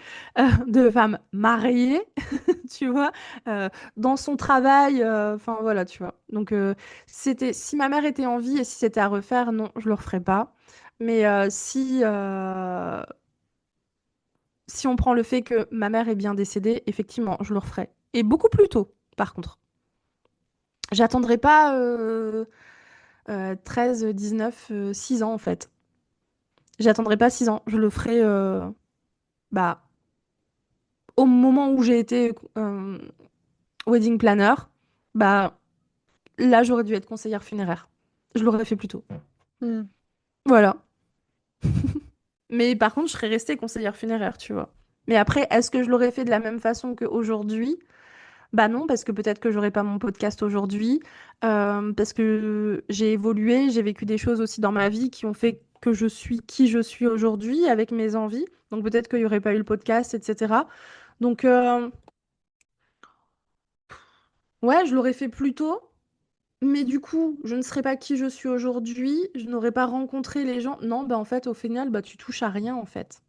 S2: de femme mariée, tu vois, dans son travail. Enfin, voilà, tu vois. Donc, si ma mère était en vie et si c'était à refaire, non, je le referais pas. Mais si on prend le fait que ma mère est bien décédée, effectivement, je le referais. Et beaucoup plus tôt, par contre. J'attendrai pas 13, 19, 6 ans, en fait. J'attendrai pas 6 ans. Je le ferai bah, au moment où j'ai été wedding planner. Bah, là, j'aurais dû être conseillère funéraire. Je l'aurais fait plus tôt.
S3: mm.
S2: Voilà. Mais par contre, je serais restée conseillère funéraire, tu vois. Mais après, est-ce que je l'aurais fait de la même façon qu'aujourd'hui? Bah non, parce que peut-être que j'aurais pas mon podcast aujourd'hui, parce que j'ai évolué, j'ai vécu des choses aussi dans ma vie qui ont fait que je suis qui je suis aujourd'hui avec mes envies. Donc peut-être qu'il n'y aurait pas eu le podcast, etc. Donc ouais, je l'aurais fait plus tôt, mais du coup, je ne serais pas qui je suis aujourd'hui, je n'aurais pas rencontré les gens. Non, bah en fait, au final, bah tu touches à rien en fait.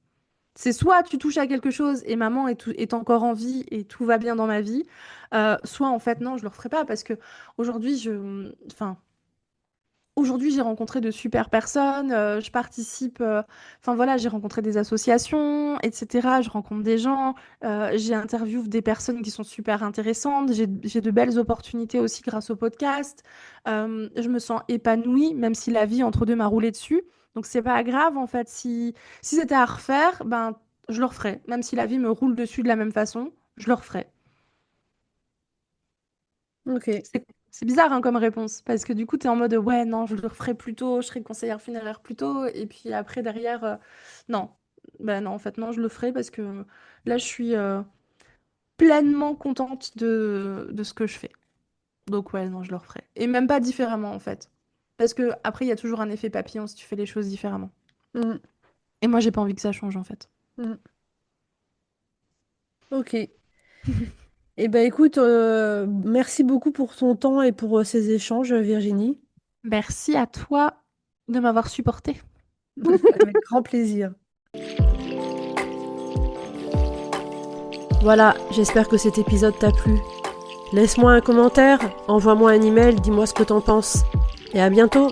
S2: C'est soit tu touches à quelque chose et maman est encore en vie et tout va bien dans ma vie, soit en fait non, je le referai pas parce que aujourd'hui enfin aujourd'hui j'ai rencontré de super personnes, je participe, enfin voilà, j'ai rencontré des associations, etc. Je rencontre des gens, j'ai interviewé des personnes qui sont super intéressantes, j'ai de belles opportunités aussi grâce au podcast. Je me sens épanouie même si la vie entre deux m'a roulé dessus. Donc c'est pas grave en fait si c'était à refaire, ben je le referais. Même si la vie me roule dessus de la même façon, je le referais.
S3: Ok.
S2: C'est bizarre hein, comme réponse, parce que du coup, tu es en mode ouais, non, je le referais plus tôt, je serais conseillère funéraire plus tôt, et puis après, derrière, non. Ben non, en fait, non, je le ferai parce que là, je suis pleinement contente de ce que je fais. Donc ouais, non, je le referai. Et même pas différemment, en fait. Parce que après, il y a toujours un effet papillon si tu fais les choses différemment.
S3: Mm,
S2: Et moi, j'ai pas envie que ça change, en fait.
S3: mm. Ok. Eh ben écoute, merci beaucoup pour ton temps et pour ces échanges, Virginie.
S2: Merci à toi de m'avoir supporté.
S3: Avec grand plaisir.
S1: Voilà, j'espère que cet épisode t'a plu. Laisse-moi un commentaire, envoie-moi un email, dis-moi ce que t'en penses. Et à bientôt!